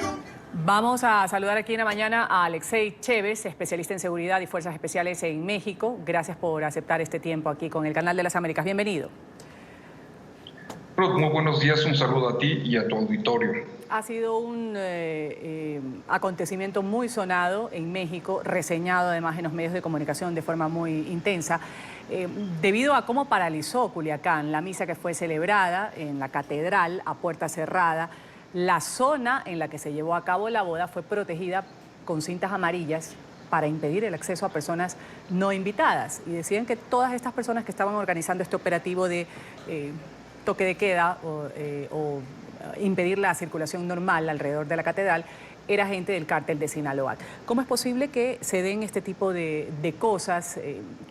Vamos a saludar aquí en la mañana a Alexei Chévez, especialista en seguridad y fuerzas especiales en México. Gracias por aceptar este tiempo aquí con el Canal de las Américas. Bienvenido. Muy buenos días, un saludo a ti y a tu auditorio. Ha sido un acontecimiento muy sonado en México, reseñado además en los medios de comunicación de forma muy intensa, debido a cómo paralizó Culiacán, la misa que fue celebrada en la catedral a puerta cerrada. La zona en la que se llevó a cabo la boda fue protegida con cintas amarillas para impedir el acceso a personas no invitadas. Y decían que todas estas personas que estaban organizando este operativo de toque de queda o impedir la circulación normal alrededor de la catedral era gente del cártel de Sinaloa. ¿Cómo es posible que se den este tipo de cosas?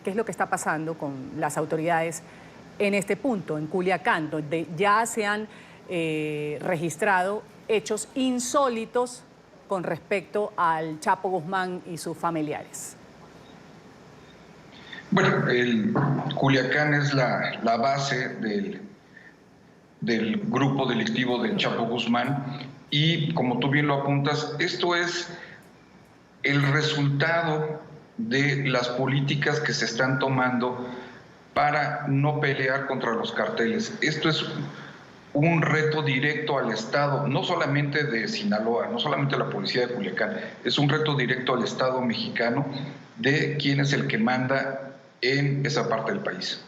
¿Qué es lo que está pasando con las autoridades en este punto, en Culiacán, donde ya se han registrado hechos insólitos con respecto al Chapo Guzmán y sus familiares? Bueno, el Culiacán es la base del grupo delictivo del Chapo Guzmán y, como tú bien lo apuntas, esto es el resultado de las políticas que se están tomando para no pelear contra los carteles. Esto es un reto directo al Estado, no solamente de Sinaloa, no solamente a la policía de Culiacán, es un reto directo al Estado mexicano de quién es el que manda en esa parte del país.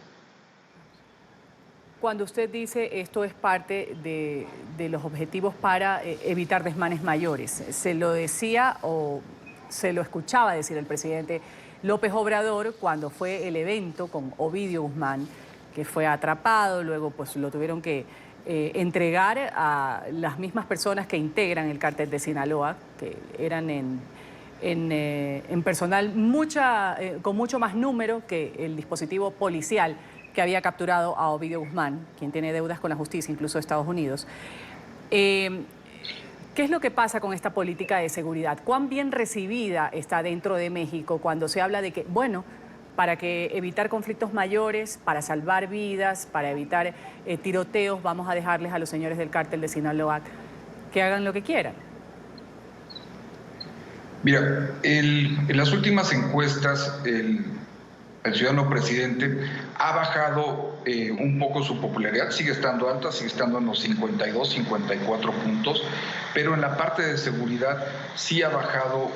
Cuando usted dice esto es parte de los objetivos para evitar desmanes mayores, ¿se lo decía o se lo escuchaba decir el presidente López Obrador cuando fue el evento con Ovidio Guzmán, que fue atrapado, luego pues lo tuvieron que entregar a las mismas personas que integran el cártel de Sinaloa, que eran en personal con mucho más número que el dispositivo policial que había capturado a Ovidio Guzmán, quien tiene deudas con la justicia, incluso de Estados Unidos. ¿Qué es lo que pasa con esta política de seguridad? ¿Cuán bien recibida está dentro de México cuando se habla de que, bueno, para evitar conflictos mayores, para salvar vidas, para evitar tiroteos, vamos a dejarles a los señores del cártel de Sinaloa que hagan lo que quieran? Mira, en las últimas encuestas, el ciudadano presidente ha bajado un poco su popularidad, sigue estando alta, sigue estando en los 52, 54 puntos, pero en la parte de seguridad sí ha bajado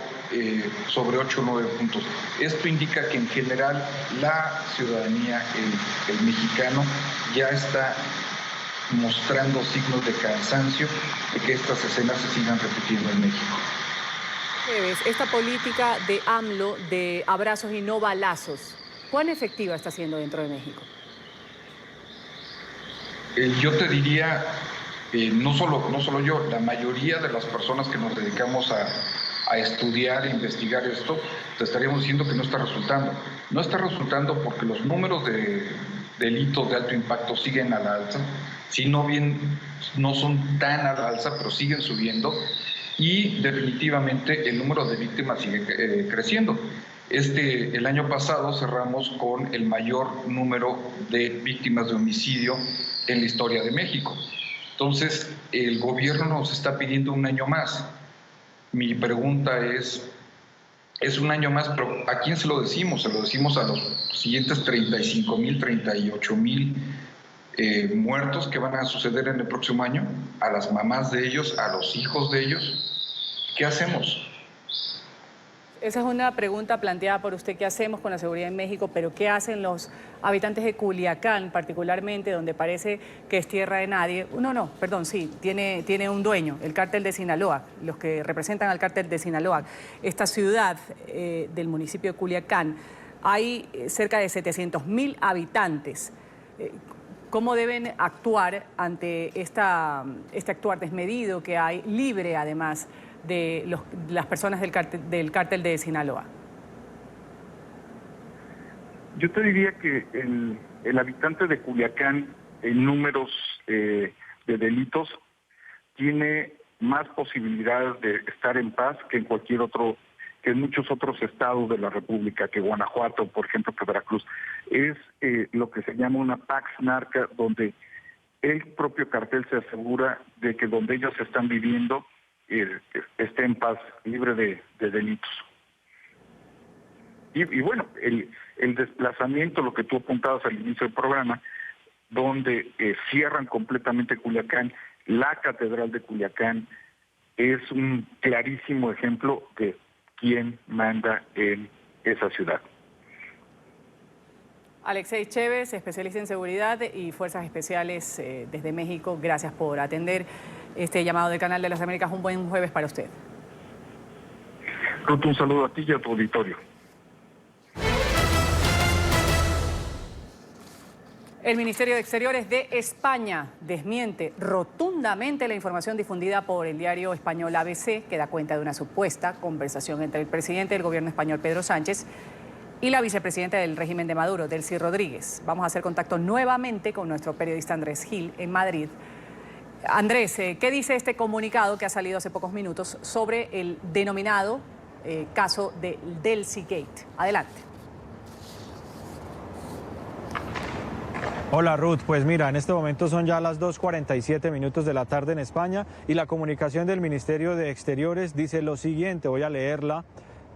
sobre 8 o 9 puntos. Esto indica que en general la ciudadanía, el mexicano, ya está mostrando signos de cansancio de que estas escenas se sigan repitiendo en México. Esta política de AMLO de abrazos y no balazos, ¿cuán efectiva está siendo dentro de México? Yo te diría, no solo yo, la mayoría de las personas que nos dedicamos a estudiar e investigar esto, te estaríamos diciendo que no está resultando. No está resultando porque los números de delitos de alto impacto siguen a la alza, si no bien no son tan a la alza, pero siguen subiendo, y definitivamente el número de víctimas sigue creciendo. El año pasado cerramos con el mayor número de víctimas de homicidio en la historia de México. Entonces, el gobierno nos está pidiendo un año más. Mi pregunta es un año más, pero ¿a quién se lo decimos? ¿Se lo decimos a los siguientes 35,000, 38,000 muertos que van a suceder en el próximo año? ¿A las mamás de ellos? ¿A los hijos de ellos? ¿Qué hacemos? Esa es una pregunta planteada por usted, ¿qué hacemos con la seguridad en México? Pero ¿qué hacen los habitantes de Culiacán, particularmente, donde parece que es tierra de nadie? Tiene un dueño, el cártel de Sinaloa, los que representan al cártel de Sinaloa. Esta ciudad del municipio de Culiacán, hay cerca de 700.000 habitantes. ¿Cómo deben actuar ante este actuar desmedido que hay, libre además de las personas del cártel de Sinaloa? Yo te diría que el habitante de Culiacán en números de delitos tiene más posibilidades de estar en paz que en cualquier otro, que en muchos otros estados de la República, que Guanajuato, por ejemplo, que Veracruz. Es lo que se llama una pax narca, donde el propio cartel se asegura de que donde ellos están viviendo esté en paz, libre de delitos. Y bueno, el desplazamiento, lo que tú apuntabas al inicio del programa, donde cierran completamente Culiacán, la Catedral de Culiacán, es un clarísimo ejemplo de quién manda en esa ciudad. Alexei Chévez, especialista en seguridad y fuerzas especiales desde México, gracias por atender este llamado del Canal de las Américas. Un buen jueves para usted. Ruth, un saludo a ti y a tu auditorio. El Ministerio de Exteriores de España desmiente rotundamente la información difundida por el diario español ABC, que da cuenta de una supuesta conversación entre el presidente del gobierno español, Pedro Sánchez, y la vicepresidenta del régimen de Maduro, Delcy Rodríguez. Vamos a hacer contacto nuevamente con nuestro periodista Andrés Gil en Madrid. Andrés, ¿qué dice este comunicado que ha salido hace pocos minutos sobre el denominado caso de Delcy Gate? Adelante. Hola Ruth, pues mira, en este momento son ya las 2:47 minutos de la tarde en España y la comunicación del Ministerio de Exteriores dice lo siguiente, voy a leerla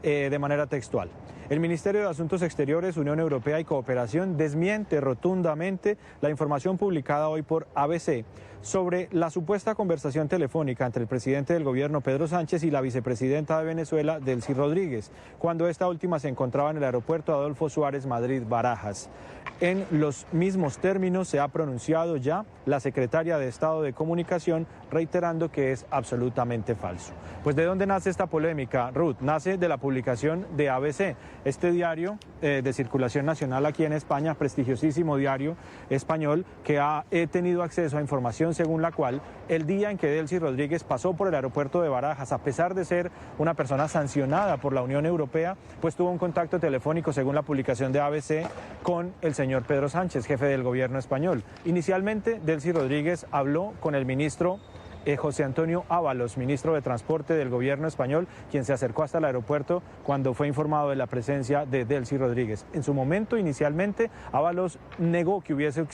de manera textual. El Ministerio de Asuntos Exteriores, Unión Europea y Cooperación desmiente rotundamente la información publicada hoy por ABC sobre la supuesta conversación telefónica entre el presidente del gobierno, Pedro Sánchez, y la vicepresidenta de Venezuela, Delcy Rodríguez, cuando esta última se encontraba en el aeropuerto Adolfo Suárez, Madrid-Barajas. En los mismos términos se ha pronunciado ya la secretaria de Estado de Comunicación, reiterando que es absolutamente falso. Pues ¿de dónde nace esta polémica, Ruth? Nace de la publicación de ABC, este diario de circulación nacional aquí en España, prestigiosísimo diario español, que ha tenido acceso a información según la cual el día en que Delcy Rodríguez pasó por el aeropuerto de Barajas, a pesar de ser una persona sancionada por la Unión Europea, pues tuvo un contacto telefónico, según la publicación de ABC, con el señor Pedro Sánchez, jefe del gobierno español. Inicialmente, Delcy Rodríguez habló con el ministro José Antonio Ábalos, ministro de Transporte del gobierno español, quien se acercó hasta el aeropuerto cuando fue informado de la presencia de Delcy Rodríguez. En su momento, inicialmente, Ábalos negó que hubiese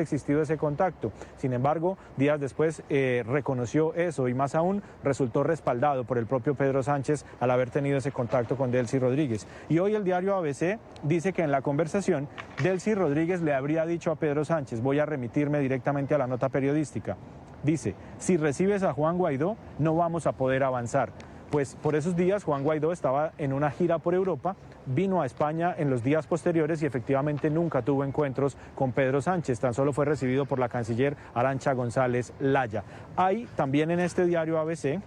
existido ese contacto. Sin embargo, días después reconoció eso y más aún resultó respaldado por el propio Pedro Sánchez al haber tenido ese contacto con Delcy Rodríguez. Y hoy el diario ABC dice que en la conversación Delcy Rodríguez le habría dicho a Pedro Sánchez, voy a remitirme directamente a la nota periodística. Dice, si recibes a Juan Guaidó, no vamos a poder avanzar. Pues por esos días Juan Guaidó estaba en una gira por Europa, vino a España en los días posteriores y efectivamente nunca tuvo encuentros con Pedro Sánchez, tan solo fue recibido por la canciller Arantxa González Laya. Hay también en este diario ABC,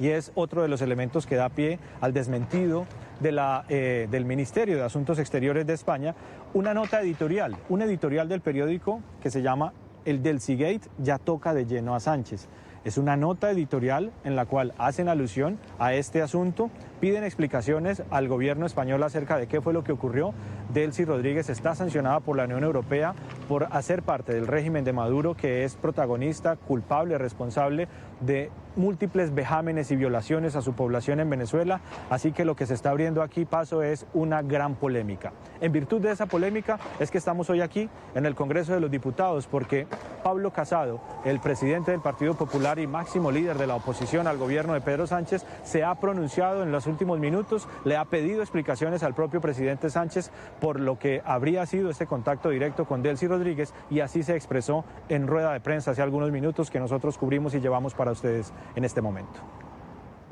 y es otro de los elementos que da pie al desmentido del Ministerio de Asuntos Exteriores de España, una nota editorial, un editorial del periódico que se llama El Delcy Gate ya toca de lleno a Sánchez. Es una nota editorial en la cual hacen alusión a este asunto, piden explicaciones al gobierno español acerca de qué fue lo que ocurrió. Delcy Rodríguez está sancionada por la Unión Europea por hacer parte del régimen de Maduro, que es protagonista, culpable, responsable de múltiples vejámenes y violaciones a su población en Venezuela, así que lo que se está abriendo aquí paso es una gran polémica. En virtud de esa polémica es que estamos hoy aquí en el Congreso de los Diputados, porque Pablo Casado, el presidente del Partido Popular y máximo líder de la oposición al gobierno de Pedro Sánchez, se ha pronunciado en los últimos minutos, le ha pedido explicaciones al propio presidente Sánchez por lo que habría sido este contacto directo con Delcy Rodríguez, y así se expresó en rueda de prensa hace algunos minutos que nosotros cubrimos y llevamos para ustedes en este momento.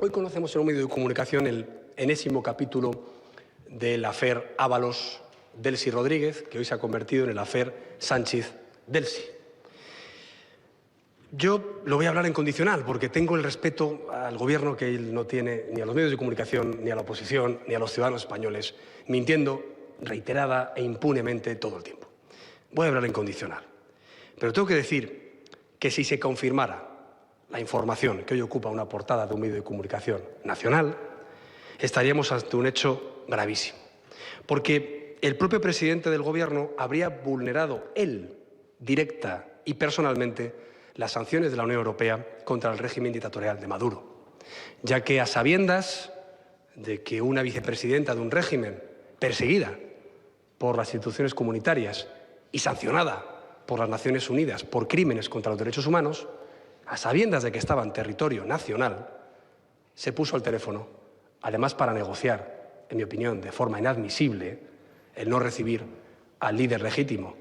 Hoy conocemos en un medio de comunicación el enésimo capítulo del affair Ábalos-Delcy Rodríguez, que hoy se ha convertido en el affair Sánchez-Delcy. Yo lo voy a hablar en condicional, porque tengo el respeto al Gobierno que él no tiene ni a los medios de comunicación, ni a la oposición, ni a los ciudadanos españoles, mintiendo reiterada e impunemente todo el tiempo. Voy a hablar en condicional. Pero tengo que decir que si se confirmara la información que hoy ocupa una portada de un medio de comunicación nacional, estaríamos ante un hecho gravísimo. Porque el propio presidente del Gobierno habría vulnerado él, directa y personalmente, las sanciones de la Unión Europea contra el régimen dictatorial de Maduro, ya que a sabiendas de que una vicepresidenta de un régimen perseguida por las instituciones comunitarias y sancionada por las Naciones Unidas por crímenes contra los derechos humanos, a sabiendas de que estaba en territorio nacional, se puso al teléfono, además para negociar, en mi opinión, de forma inadmisible, el no recibir al líder legítimo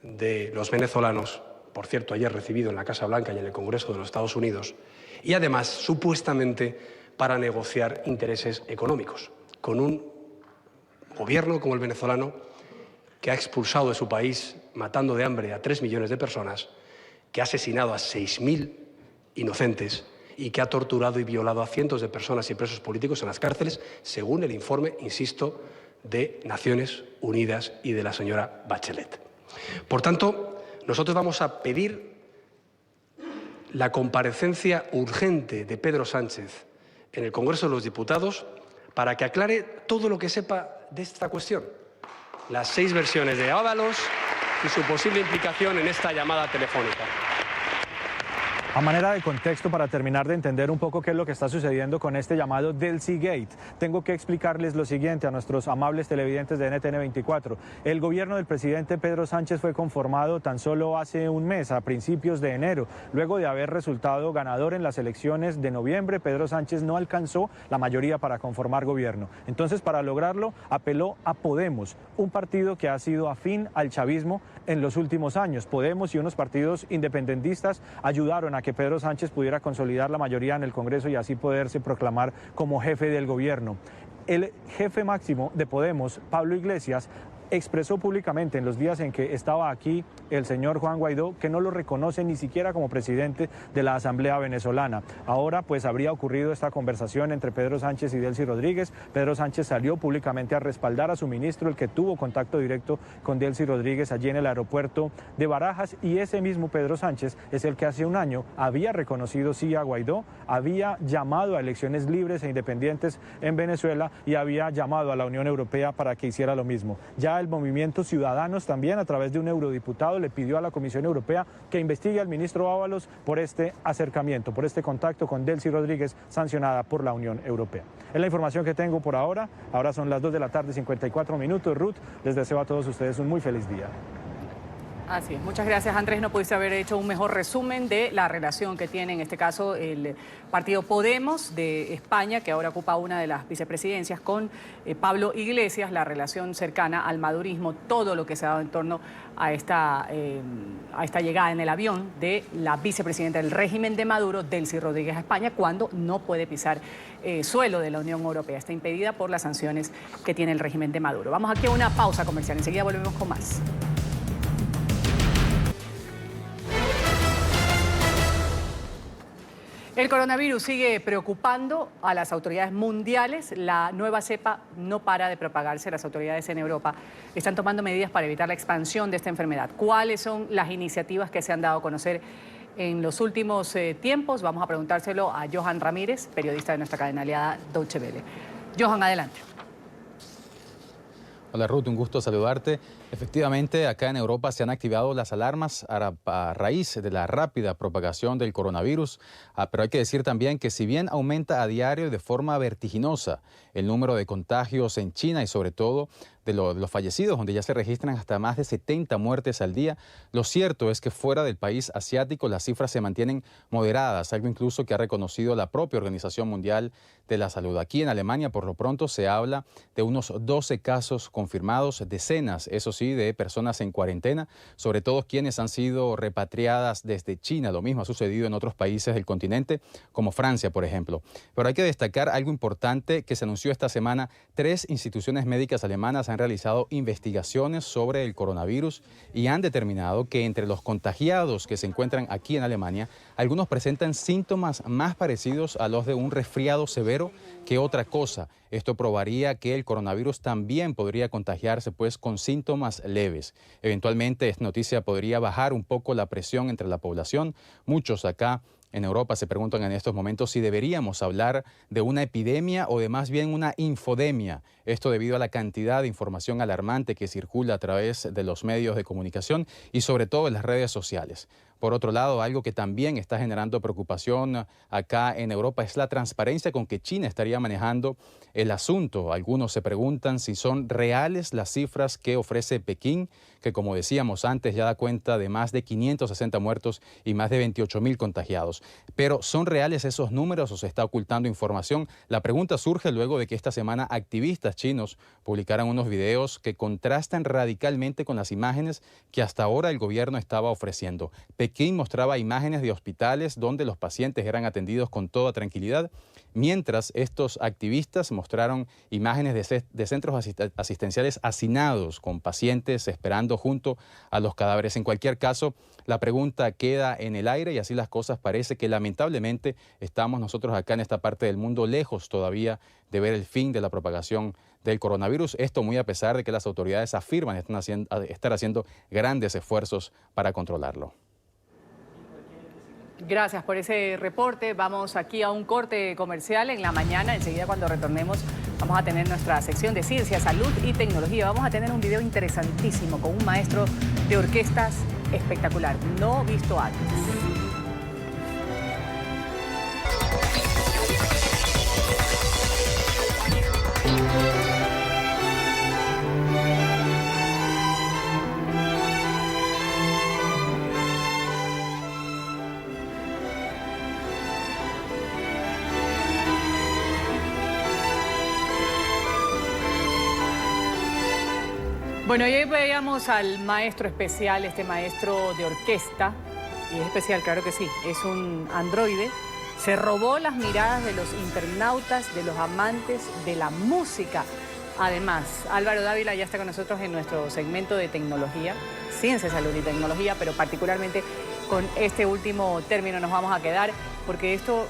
de los venezolanos, por cierto, ayer recibido en la Casa Blanca y en el Congreso de los Estados Unidos, y además, supuestamente, para negociar intereses económicos, con un gobierno como el venezolano, que ha expulsado de su país, matando de hambre a 3 millones de personas, que ha asesinado a 6.000 inocentes y que ha torturado y violado a cientos de personas y presos políticos en las cárceles, según el informe, insisto, de Naciones Unidas y de la señora Bachelet. Por tanto, nosotros vamos a pedir la comparecencia urgente de Pedro Sánchez en el Congreso de los Diputados para que aclare todo lo que sepa de esta cuestión, las 6 versiones de Ábalos y su posible implicación en esta llamada telefónica. A manera de contexto, para terminar de entender un poco qué es lo que está sucediendo con este llamado Delcy Gate, tengo que explicarles lo siguiente a nuestros amables televidentes de NTN 24. El gobierno del presidente Pedro Sánchez fue conformado tan solo hace un mes, a principios de enero. Luego de haber resultado ganador en las elecciones de noviembre, Pedro Sánchez no alcanzó la mayoría para conformar gobierno. Entonces, para lograrlo, apeló a Podemos, un partido que ha sido afín al chavismo en los últimos años. Podemos y unos partidos independentistas ayudaron a que Pedro Sánchez pudiera consolidar la mayoría en el Congreso y así poderse proclamar como jefe del gobierno. El jefe máximo de Podemos, Pablo Iglesias, expresó públicamente en los días en que estaba aquí el señor Juan Guaidó que no lo reconoce ni siquiera como presidente de la Asamblea Venezolana. Ahora pues habría ocurrido esta conversación entre Pedro Sánchez y Delcy Rodríguez. Pedro Sánchez salió públicamente a respaldar a su ministro, el que tuvo contacto directo con Delcy Rodríguez allí en el aeropuerto de Barajas, y ese mismo Pedro Sánchez es el que hace un año había reconocido sí a Guaidó, había llamado a elecciones libres e independientes en Venezuela y había llamado a la Unión Europea para que hiciera lo mismo. Ya el Movimiento Ciudadanos también, a través de un eurodiputado, le pidió a la Comisión Europea que investigue al ministro Ábalos por este acercamiento, por este contacto con Delcy Rodríguez, sancionada por la Unión Europea. Es la información que tengo por ahora. Ahora son las 2 de la tarde, 54 minutos. Ruth, les deseo a todos ustedes un muy feliz día. Así es. Muchas gracias, Andrés. No pudiste haber hecho un mejor resumen de la relación que tiene, en este caso, el partido Podemos de España, que ahora ocupa una de las vicepresidencias, con Pablo Iglesias, la relación cercana al madurismo, todo lo que se ha dado en torno a esta llegada en el avión de la vicepresidenta del régimen de Maduro, Delcy Rodríguez, a España, cuando no puede pisar suelo de la Unión Europea. Está impedida por las sanciones que tiene el régimen de Maduro. Vamos aquí a una pausa comercial. Enseguida volvemos con más. El coronavirus sigue preocupando a las autoridades mundiales. La nueva cepa no para de propagarse. Las autoridades en Europa están tomando medidas para evitar la expansión de esta enfermedad. ¿Cuáles son las iniciativas que se han dado a conocer en los últimos tiempos? Vamos a preguntárselo a Johan Ramírez, periodista de nuestra cadena aliada Deutsche Welle. Johan, adelante. Hola Ruth, un gusto saludarte. Efectivamente, acá en Europa se han activado las alarmas a raíz de la rápida propagación del coronavirus, pero hay que decir también que si bien aumenta a diario de forma vertiginosa el número de contagios en China y sobre todo de los fallecidos, donde ya se registran hasta más de 70 muertes al día, lo cierto es que fuera del país asiático las cifras se mantienen moderadas, algo incluso que ha reconocido la propia Organización Mundial de la Salud. Aquí en Alemania, por lo pronto, se habla de unos 12 casos confirmados, decenas, eso sí, sí, de personas en cuarentena, sobre todo quienes han sido repatriadas desde China. Lo mismo ha sucedido en otros países del continente, como Francia, por ejemplo. Pero hay que destacar algo importante que se anunció esta semana. 3 instituciones médicas alemanas han realizado investigaciones sobre el coronavirus y han determinado que entre los contagiados que se encuentran aquí en Alemania, algunos presentan síntomas más parecidos a los de un resfriado severo que otra cosa. Esto probaría que el coronavirus también podría contagiarse pues con síntomas leves. Eventualmente esta noticia podría bajar un poco la presión entre la población. Muchos acá en Europa se preguntan en estos momentos si deberíamos hablar de una epidemia o de más bien una infodemia. Esto debido a la cantidad de información alarmante que circula a través de los medios de comunicación y sobre todo en las redes sociales. Por otro lado, algo que también está generando preocupación acá en Europa es la transparencia con que China estaría manejando el asunto. Algunos se preguntan si son reales las cifras que ofrece Pekín, que como decíamos antes ya da cuenta de más de 560 muertos y más de 28.000 contagiados. Pero ¿son reales esos números o se está ocultando información? La pregunta surge luego de que esta semana activistas chinos publicaran unos videos que contrastan radicalmente con las imágenes que hasta ahora el gobierno estaba ofreciendo. Pekín mostraba imágenes de hospitales donde los pacientes eran atendidos con toda tranquilidad, mientras estos activistas mostraron imágenes de centros asistenciales hacinados con pacientes esperando junto a los cadáveres. En cualquier caso, la pregunta queda en el aire y así las cosas parece que lamentablemente estamos nosotros acá en esta parte del mundo lejos todavía de ver el fin de la propagación del coronavirus. Esto muy a pesar de que las autoridades afirman estar haciendo grandes esfuerzos para controlarlo. Gracias por ese reporte. Vamos aquí a un corte comercial en la mañana. Enseguida cuando retornemos vamos a tener nuestra sección de ciencia, salud y tecnología. Vamos a tener un video interesantísimo con un maestro de orquestas espectacular, no visto antes. Bueno, y hoy veíamos al maestro especial, este maestro de orquesta, y es especial, claro que sí, es un androide. Se robó las miradas de los internautas, de los amantes de la música. Además, Álvaro Dávila ya está con nosotros en nuestro segmento de tecnología, ciencia, salud y tecnología, pero particularmente con este último término nos vamos a quedar, porque esto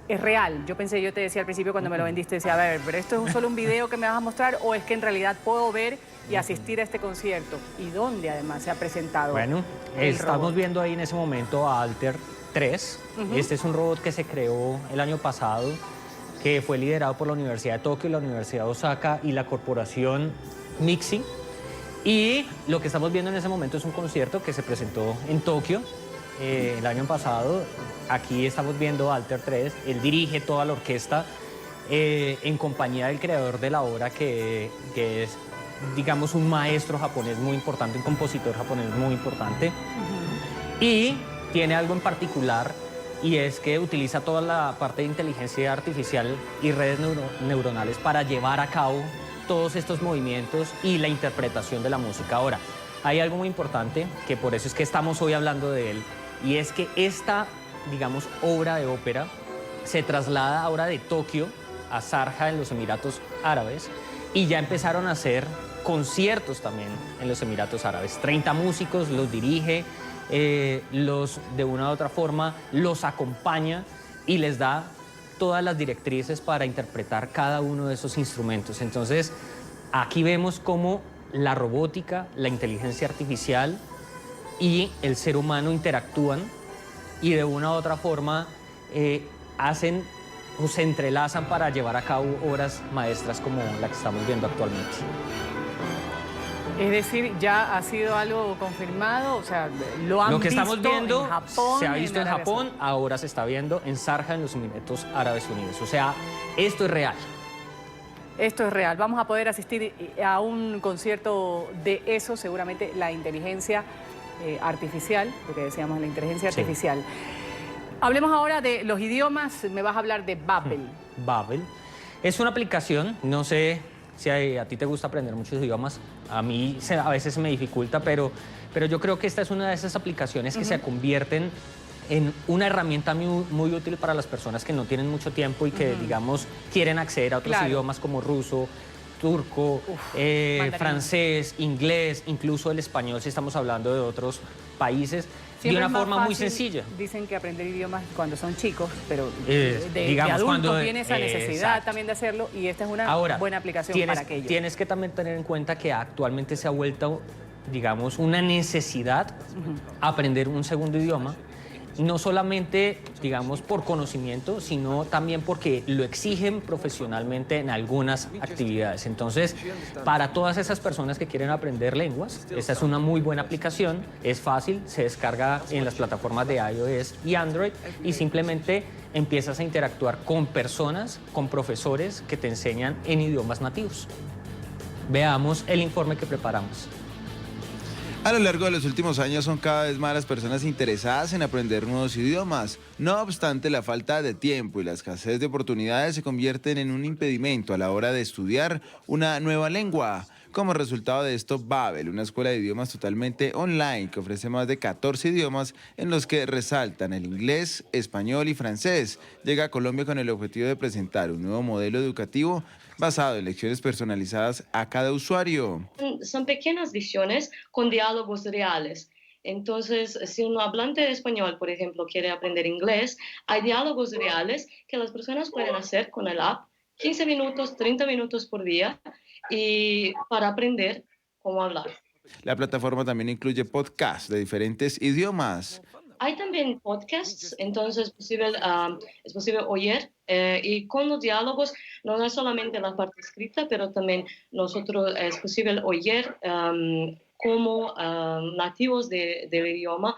es real. Yo te decía al principio cuando me lo vendiste, decía, a ver, pero esto es solo un video que me vas a mostrar o es que en realidad puedo ver y asistir a este concierto. ¿Y dónde además se ha presentado? Bueno, estamos viendo ahí en ese momento a Alter 3. Este es un robot que se creó el año pasado, que fue liderado por la Universidad de Tokio, la Universidad de Osaka y la corporación Mixing. Y lo que estamos viendo en ese momento es un concierto que se presentó en Tokio el año pasado. Aquí estamos viendo a Alter 3. Él dirige toda la orquesta en compañía del creador de la obra, que es, digamos, un maestro japonés muy importante, un compositor japonés muy importante. Y tiene algo en particular, y es que utiliza toda la parte de inteligencia artificial y redes neuronales para llevar a cabo todos estos movimientos y la interpretación de la música. Ahora, hay algo muy importante, que por eso es que estamos hoy hablando de él, y es que esta, digamos, obra de ópera se traslada ahora de Tokio a Sharjah en los Emiratos Árabes, y ya empezaron a hacer conciertos también en los Emiratos Árabes. 30 músicos los dirige, los de una u otra forma los acompaña y les da todas las directrices para interpretar cada uno de esos instrumentos. Entonces, aquí vemos cómo la robótica, la inteligencia artificial y el ser humano interactúan y de una u otra forma hacen o se entrelazan para llevar a cabo obras maestras como la que estamos viendo actualmente. Es decir, ya ha sido algo confirmado, o sea, lo que estamos viendo en Japón, se ha visto en Japón, ahora se está viendo en Sharjah, en los Emiratos Árabes Unidos. O sea, esto es real. Esto es real. Vamos a poder asistir a un concierto de eso, seguramente la inteligencia artificial, lo que decíamos, la inteligencia artificial. Hablemos ahora de los idiomas. Me vas a hablar de Babbel. Babbel es una aplicación, no sé si a ti te gusta aprender muchos idiomas, a mí a veces me dificulta, pero yo creo que esta es una de esas aplicaciones que se convierten en una herramienta muy útil para las personas que no tienen mucho tiempo y que, digamos, quieren acceder a otros idiomas como ruso, turco, francés, inglés, incluso el español si estamos hablando de otros países, de una forma muy sencilla. Dicen que aprender idiomas cuando son chicos, pero de adultos cuando tiene esa necesidad también de hacerlo y esta es una buena aplicación para aquello. Tienes que también tener en cuenta que actualmente se ha vuelto, digamos, una necesidad aprender un segundo idioma. No solamente, digamos, por conocimiento, sino también porque lo exigen profesionalmente en algunas actividades. Entonces, para todas esas personas que quieren aprender lenguas, esta es una muy buena aplicación, es fácil, se descarga en las plataformas de iOS y Android y simplemente empiezas a interactuar con personas, con profesores que te enseñan en idiomas nativos. Veamos el informe que preparamos. A lo largo de los últimos años son cada vez más las personas interesadas en aprender nuevos idiomas. No obstante, la falta de tiempo y la escasez de oportunidades se convierten en un impedimento a la hora de estudiar una nueva lengua. Como resultado de esto, Babbel, una escuela de idiomas totalmente online que ofrece más de 14 idiomas en los que resaltan el inglés, español y francés, llega a Colombia con el objetivo de presentar un nuevo modelo educativo basado en lecciones personalizadas a cada usuario. Son pequeñas lecciones con diálogos reales. Entonces, si un hablante de español, por ejemplo, quiere aprender inglés, hay diálogos reales que las personas pueden hacer con el app 15 minutos, 30 minutos por día y para aprender cómo hablar. La plataforma también incluye podcasts de diferentes idiomas. Hay también podcasts, entonces es posible oír y con los diálogos no es solamente la parte escrita, pero también nosotros es posible oír cómo nativos del idioma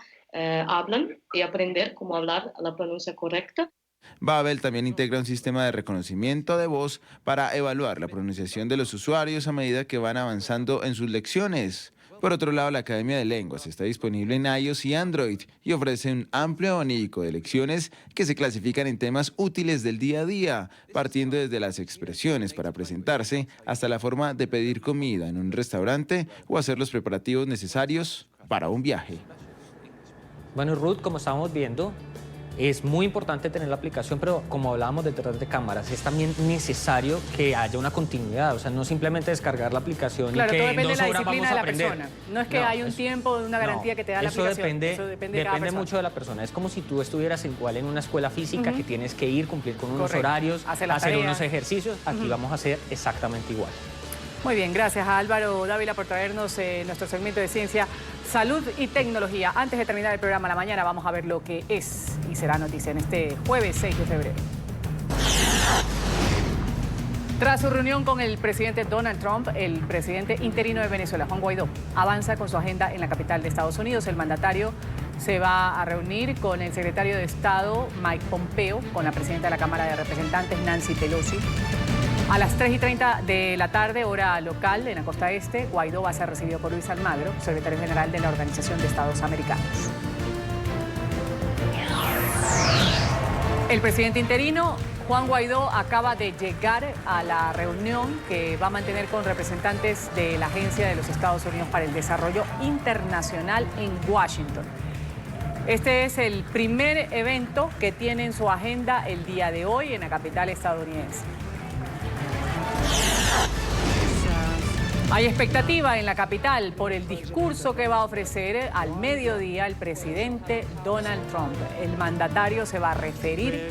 hablan y aprender cómo hablar la pronuncia correcta. Babbel también integra un sistema de reconocimiento de voz para evaluar la pronunciación de los usuarios a medida que van avanzando en sus lecciones. Por otro lado, la Academia de Lenguas está disponible en iOS y Android y ofrece un amplio abanico de lecciones que se clasifican en temas útiles del día a día, partiendo desde las expresiones para presentarse hasta la forma de pedir comida en un restaurante o hacer los preparativos necesarios para un viaje. Bueno, Ruth, como estábamos viendo, es muy importante tener la aplicación, pero como hablábamos detrás de cámaras, es también necesario que haya una continuidad, o sea, no simplemente descargar la aplicación y que en 2 horas vamos a aprender. Persona. No es que hay un tiempo, una garantía que te da la aplicación. Eso depende mucho de la persona. Es como si tú estuvieras igual en una escuela física que tienes que ir, cumplir con unos horarios, hacer unos ejercicios. Aquí vamos a hacer exactamente igual. Muy bien, gracias a Álvaro Dávila por traernos nuestro segmento de ciencia, salud y tecnología. Antes de terminar el programa a la mañana, vamos a ver lo que es y será noticia en este jueves 6 de febrero. Tras su reunión con el presidente Donald Trump, el presidente interino de Venezuela, Juan Guaidó, avanza con su agenda en la capital de Estados Unidos. El mandatario se va a reunir con el secretario de Estado, Mike Pompeo, con la presidenta de la Cámara de Representantes, Nancy Pelosi. A las 3:30 de la tarde, hora local, en la costa este, Guaidó va a ser recibido por Luis Almagro, secretario general de la Organización de Estados Americanos. El presidente interino, Juan Guaidó, acaba de llegar a la reunión que va a mantener con representantes de la Agencia de los Estados Unidos para el Desarrollo Internacional en Washington. Este es el primer evento que tiene en su agenda el día de hoy en la capital estadounidense. Hay expectativa en la capital por el discurso que va a ofrecer al mediodía el presidente Donald Trump. El mandatario se va a referir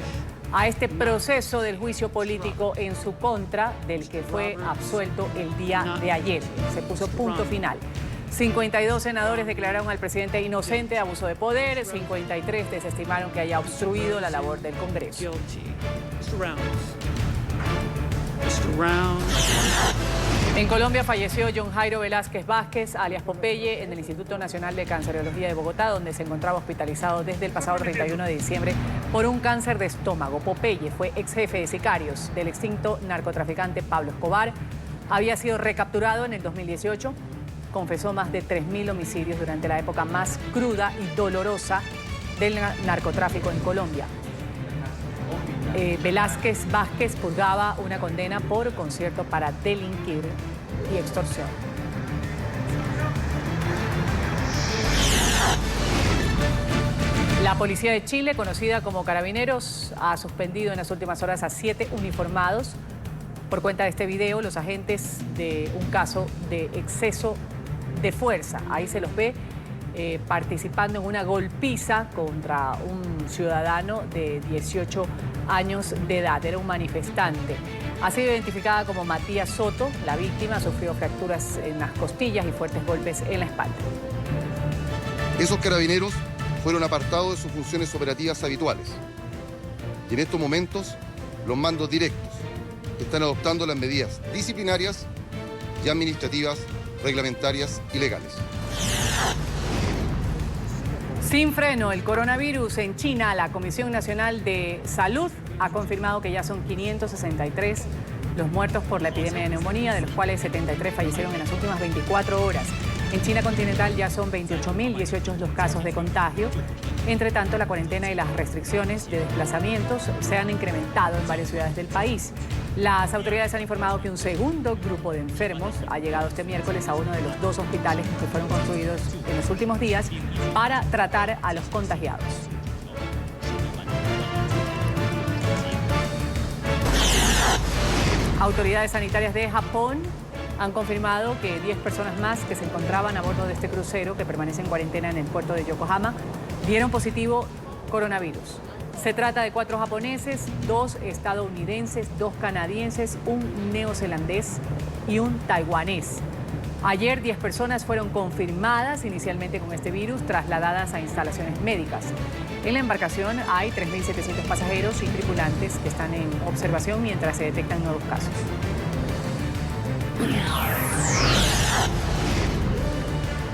a este proceso del juicio político en su contra, del que fue absuelto el día de ayer. Se puso punto final. 52 senadores declararon al presidente inocente de abuso de poder, 53 desestimaron que haya obstruido la labor del Congreso. En Colombia falleció John Jairo Velázquez Vázquez, alias Popeye, en el Instituto Nacional de Cancerología de Bogotá, donde se encontraba hospitalizado desde el pasado 31 de diciembre por un cáncer de estómago. Popeye fue ex jefe de sicarios del extinto narcotraficante Pablo Escobar. Había sido recapturado en el 2018. Confesó más de 3.000 homicidios durante la época más cruda y dolorosa del narcotráfico en Colombia. Velázquez Vázquez purgaba una condena por concierto para delinquir y extorsión. La policía de Chile, conocida como Carabineros, ha suspendido en las últimas horas a 7 uniformados. Por cuenta de este video, los agentes de un caso de exceso de fuerza. Ahí se los ve participando en una golpiza contra un ciudadano de 18 años de edad. Era un manifestante. Ha sido identificada como Matías Soto. La víctima sufrió fracturas en las costillas y fuertes golpes en la espalda. Esos carabineros fueron apartados de sus funciones operativas habituales. Y en estos momentos, los mandos directos están adoptando las medidas disciplinarias y administrativas, reglamentarias y legales. Sin freno, el coronavirus en China. La Comisión Nacional de Salud ha confirmado que ya son 563 los muertos por la epidemia de neumonía, de los cuales 73 fallecieron en las últimas 24 horas. En China continental ya son 28.018 los casos de contagio. Entre tanto, la cuarentena y las restricciones de desplazamientos se han incrementado en varias ciudades del país. Las autoridades han informado que un segundo grupo de enfermos ha llegado este miércoles a uno de los 2 hospitales que fueron construidos en los últimos días para tratar a los contagiados. Autoridades sanitarias de Japón han confirmado que 10 personas más que se encontraban a bordo de este crucero que permanece en cuarentena en el puerto de Yokohama dieron positivo coronavirus. Se trata de 4 japoneses, 2 estadounidenses, 2 canadienses, un neozelandés y un taiwanés. Ayer 10 personas fueron confirmadas inicialmente con este virus, trasladadas a instalaciones médicas. En la embarcación hay 3.700 pasajeros y tripulantes que están en observación mientras se detectan nuevos casos.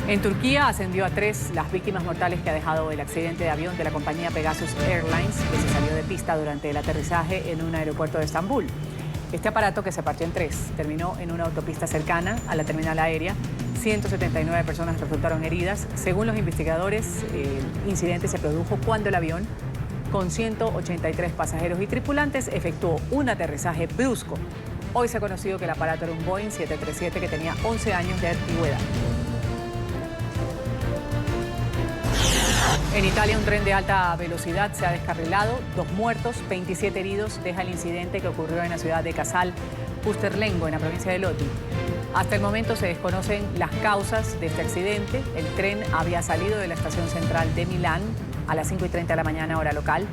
En Turquía ascendió a 3 las víctimas mortales que ha dejado el accidente de avión de la compañía Pegasus Airlines, que se salió de pista durante el aterrizaje en un aeropuerto de Estambul. Este aparato, que se partió en 3, terminó en una autopista cercana a la terminal aérea. 179 personas resultaron heridas. Según los investigadores, el incidente se produjo cuando el avión, con 183 pasajeros y tripulantes, efectuó un aterrizaje brusco. Hoy se ha conocido que el aparato era un Boeing 737 que tenía 11 años de antigüedad. En Italia, un tren de alta velocidad se ha descarrilado. 2 muertos, 27 heridos, deja el incidente que ocurrió en la ciudad de Casal Pusterlengo, en la provincia de Lodi. Hasta el momento se desconocen las causas de este accidente. El tren había salido de la estación central de Milán a las 5:30 de la mañana, hora local.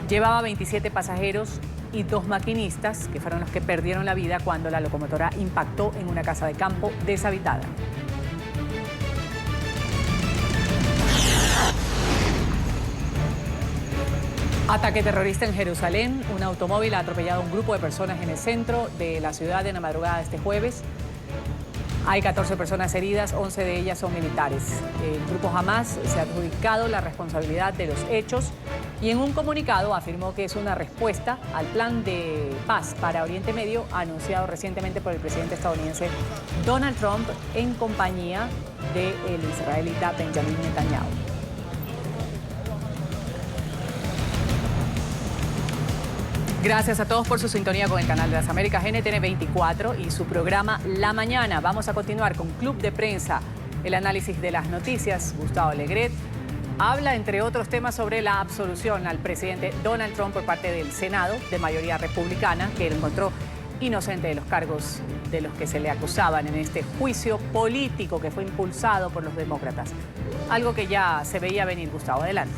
Llevaba 27 pasajeros y 2 maquinistas, que fueron los que perdieron la vida cuando la locomotora impactó en una casa de campo deshabitada. Ataque terrorista en Jerusalén. Un automóvil ha atropellado a un grupo de personas en el centro de la ciudad en la madrugada de este jueves. Hay 14 personas heridas, 11 de ellas son militares. El grupo Hamas se ha adjudicado la responsabilidad de los hechos y en un comunicado afirmó que es una respuesta al plan de paz para Oriente Medio anunciado recientemente por el presidente estadounidense Donald Trump en compañía del israelita Benjamin Netanyahu. Gracias a todos por su sintonía con el canal de las Américas NTN 24 y su programa La Mañana. Vamos a continuar con Club de Prensa, el análisis de las noticias. Gustavo Legret habla, entre otros temas, sobre la absolución al presidente Donald Trump por parte del Senado, de mayoría republicana, que él encontró inocente de los cargos de los que se le acusaban en este juicio político que fue impulsado por los demócratas. Algo que ya se veía venir. Gustavo, adelante.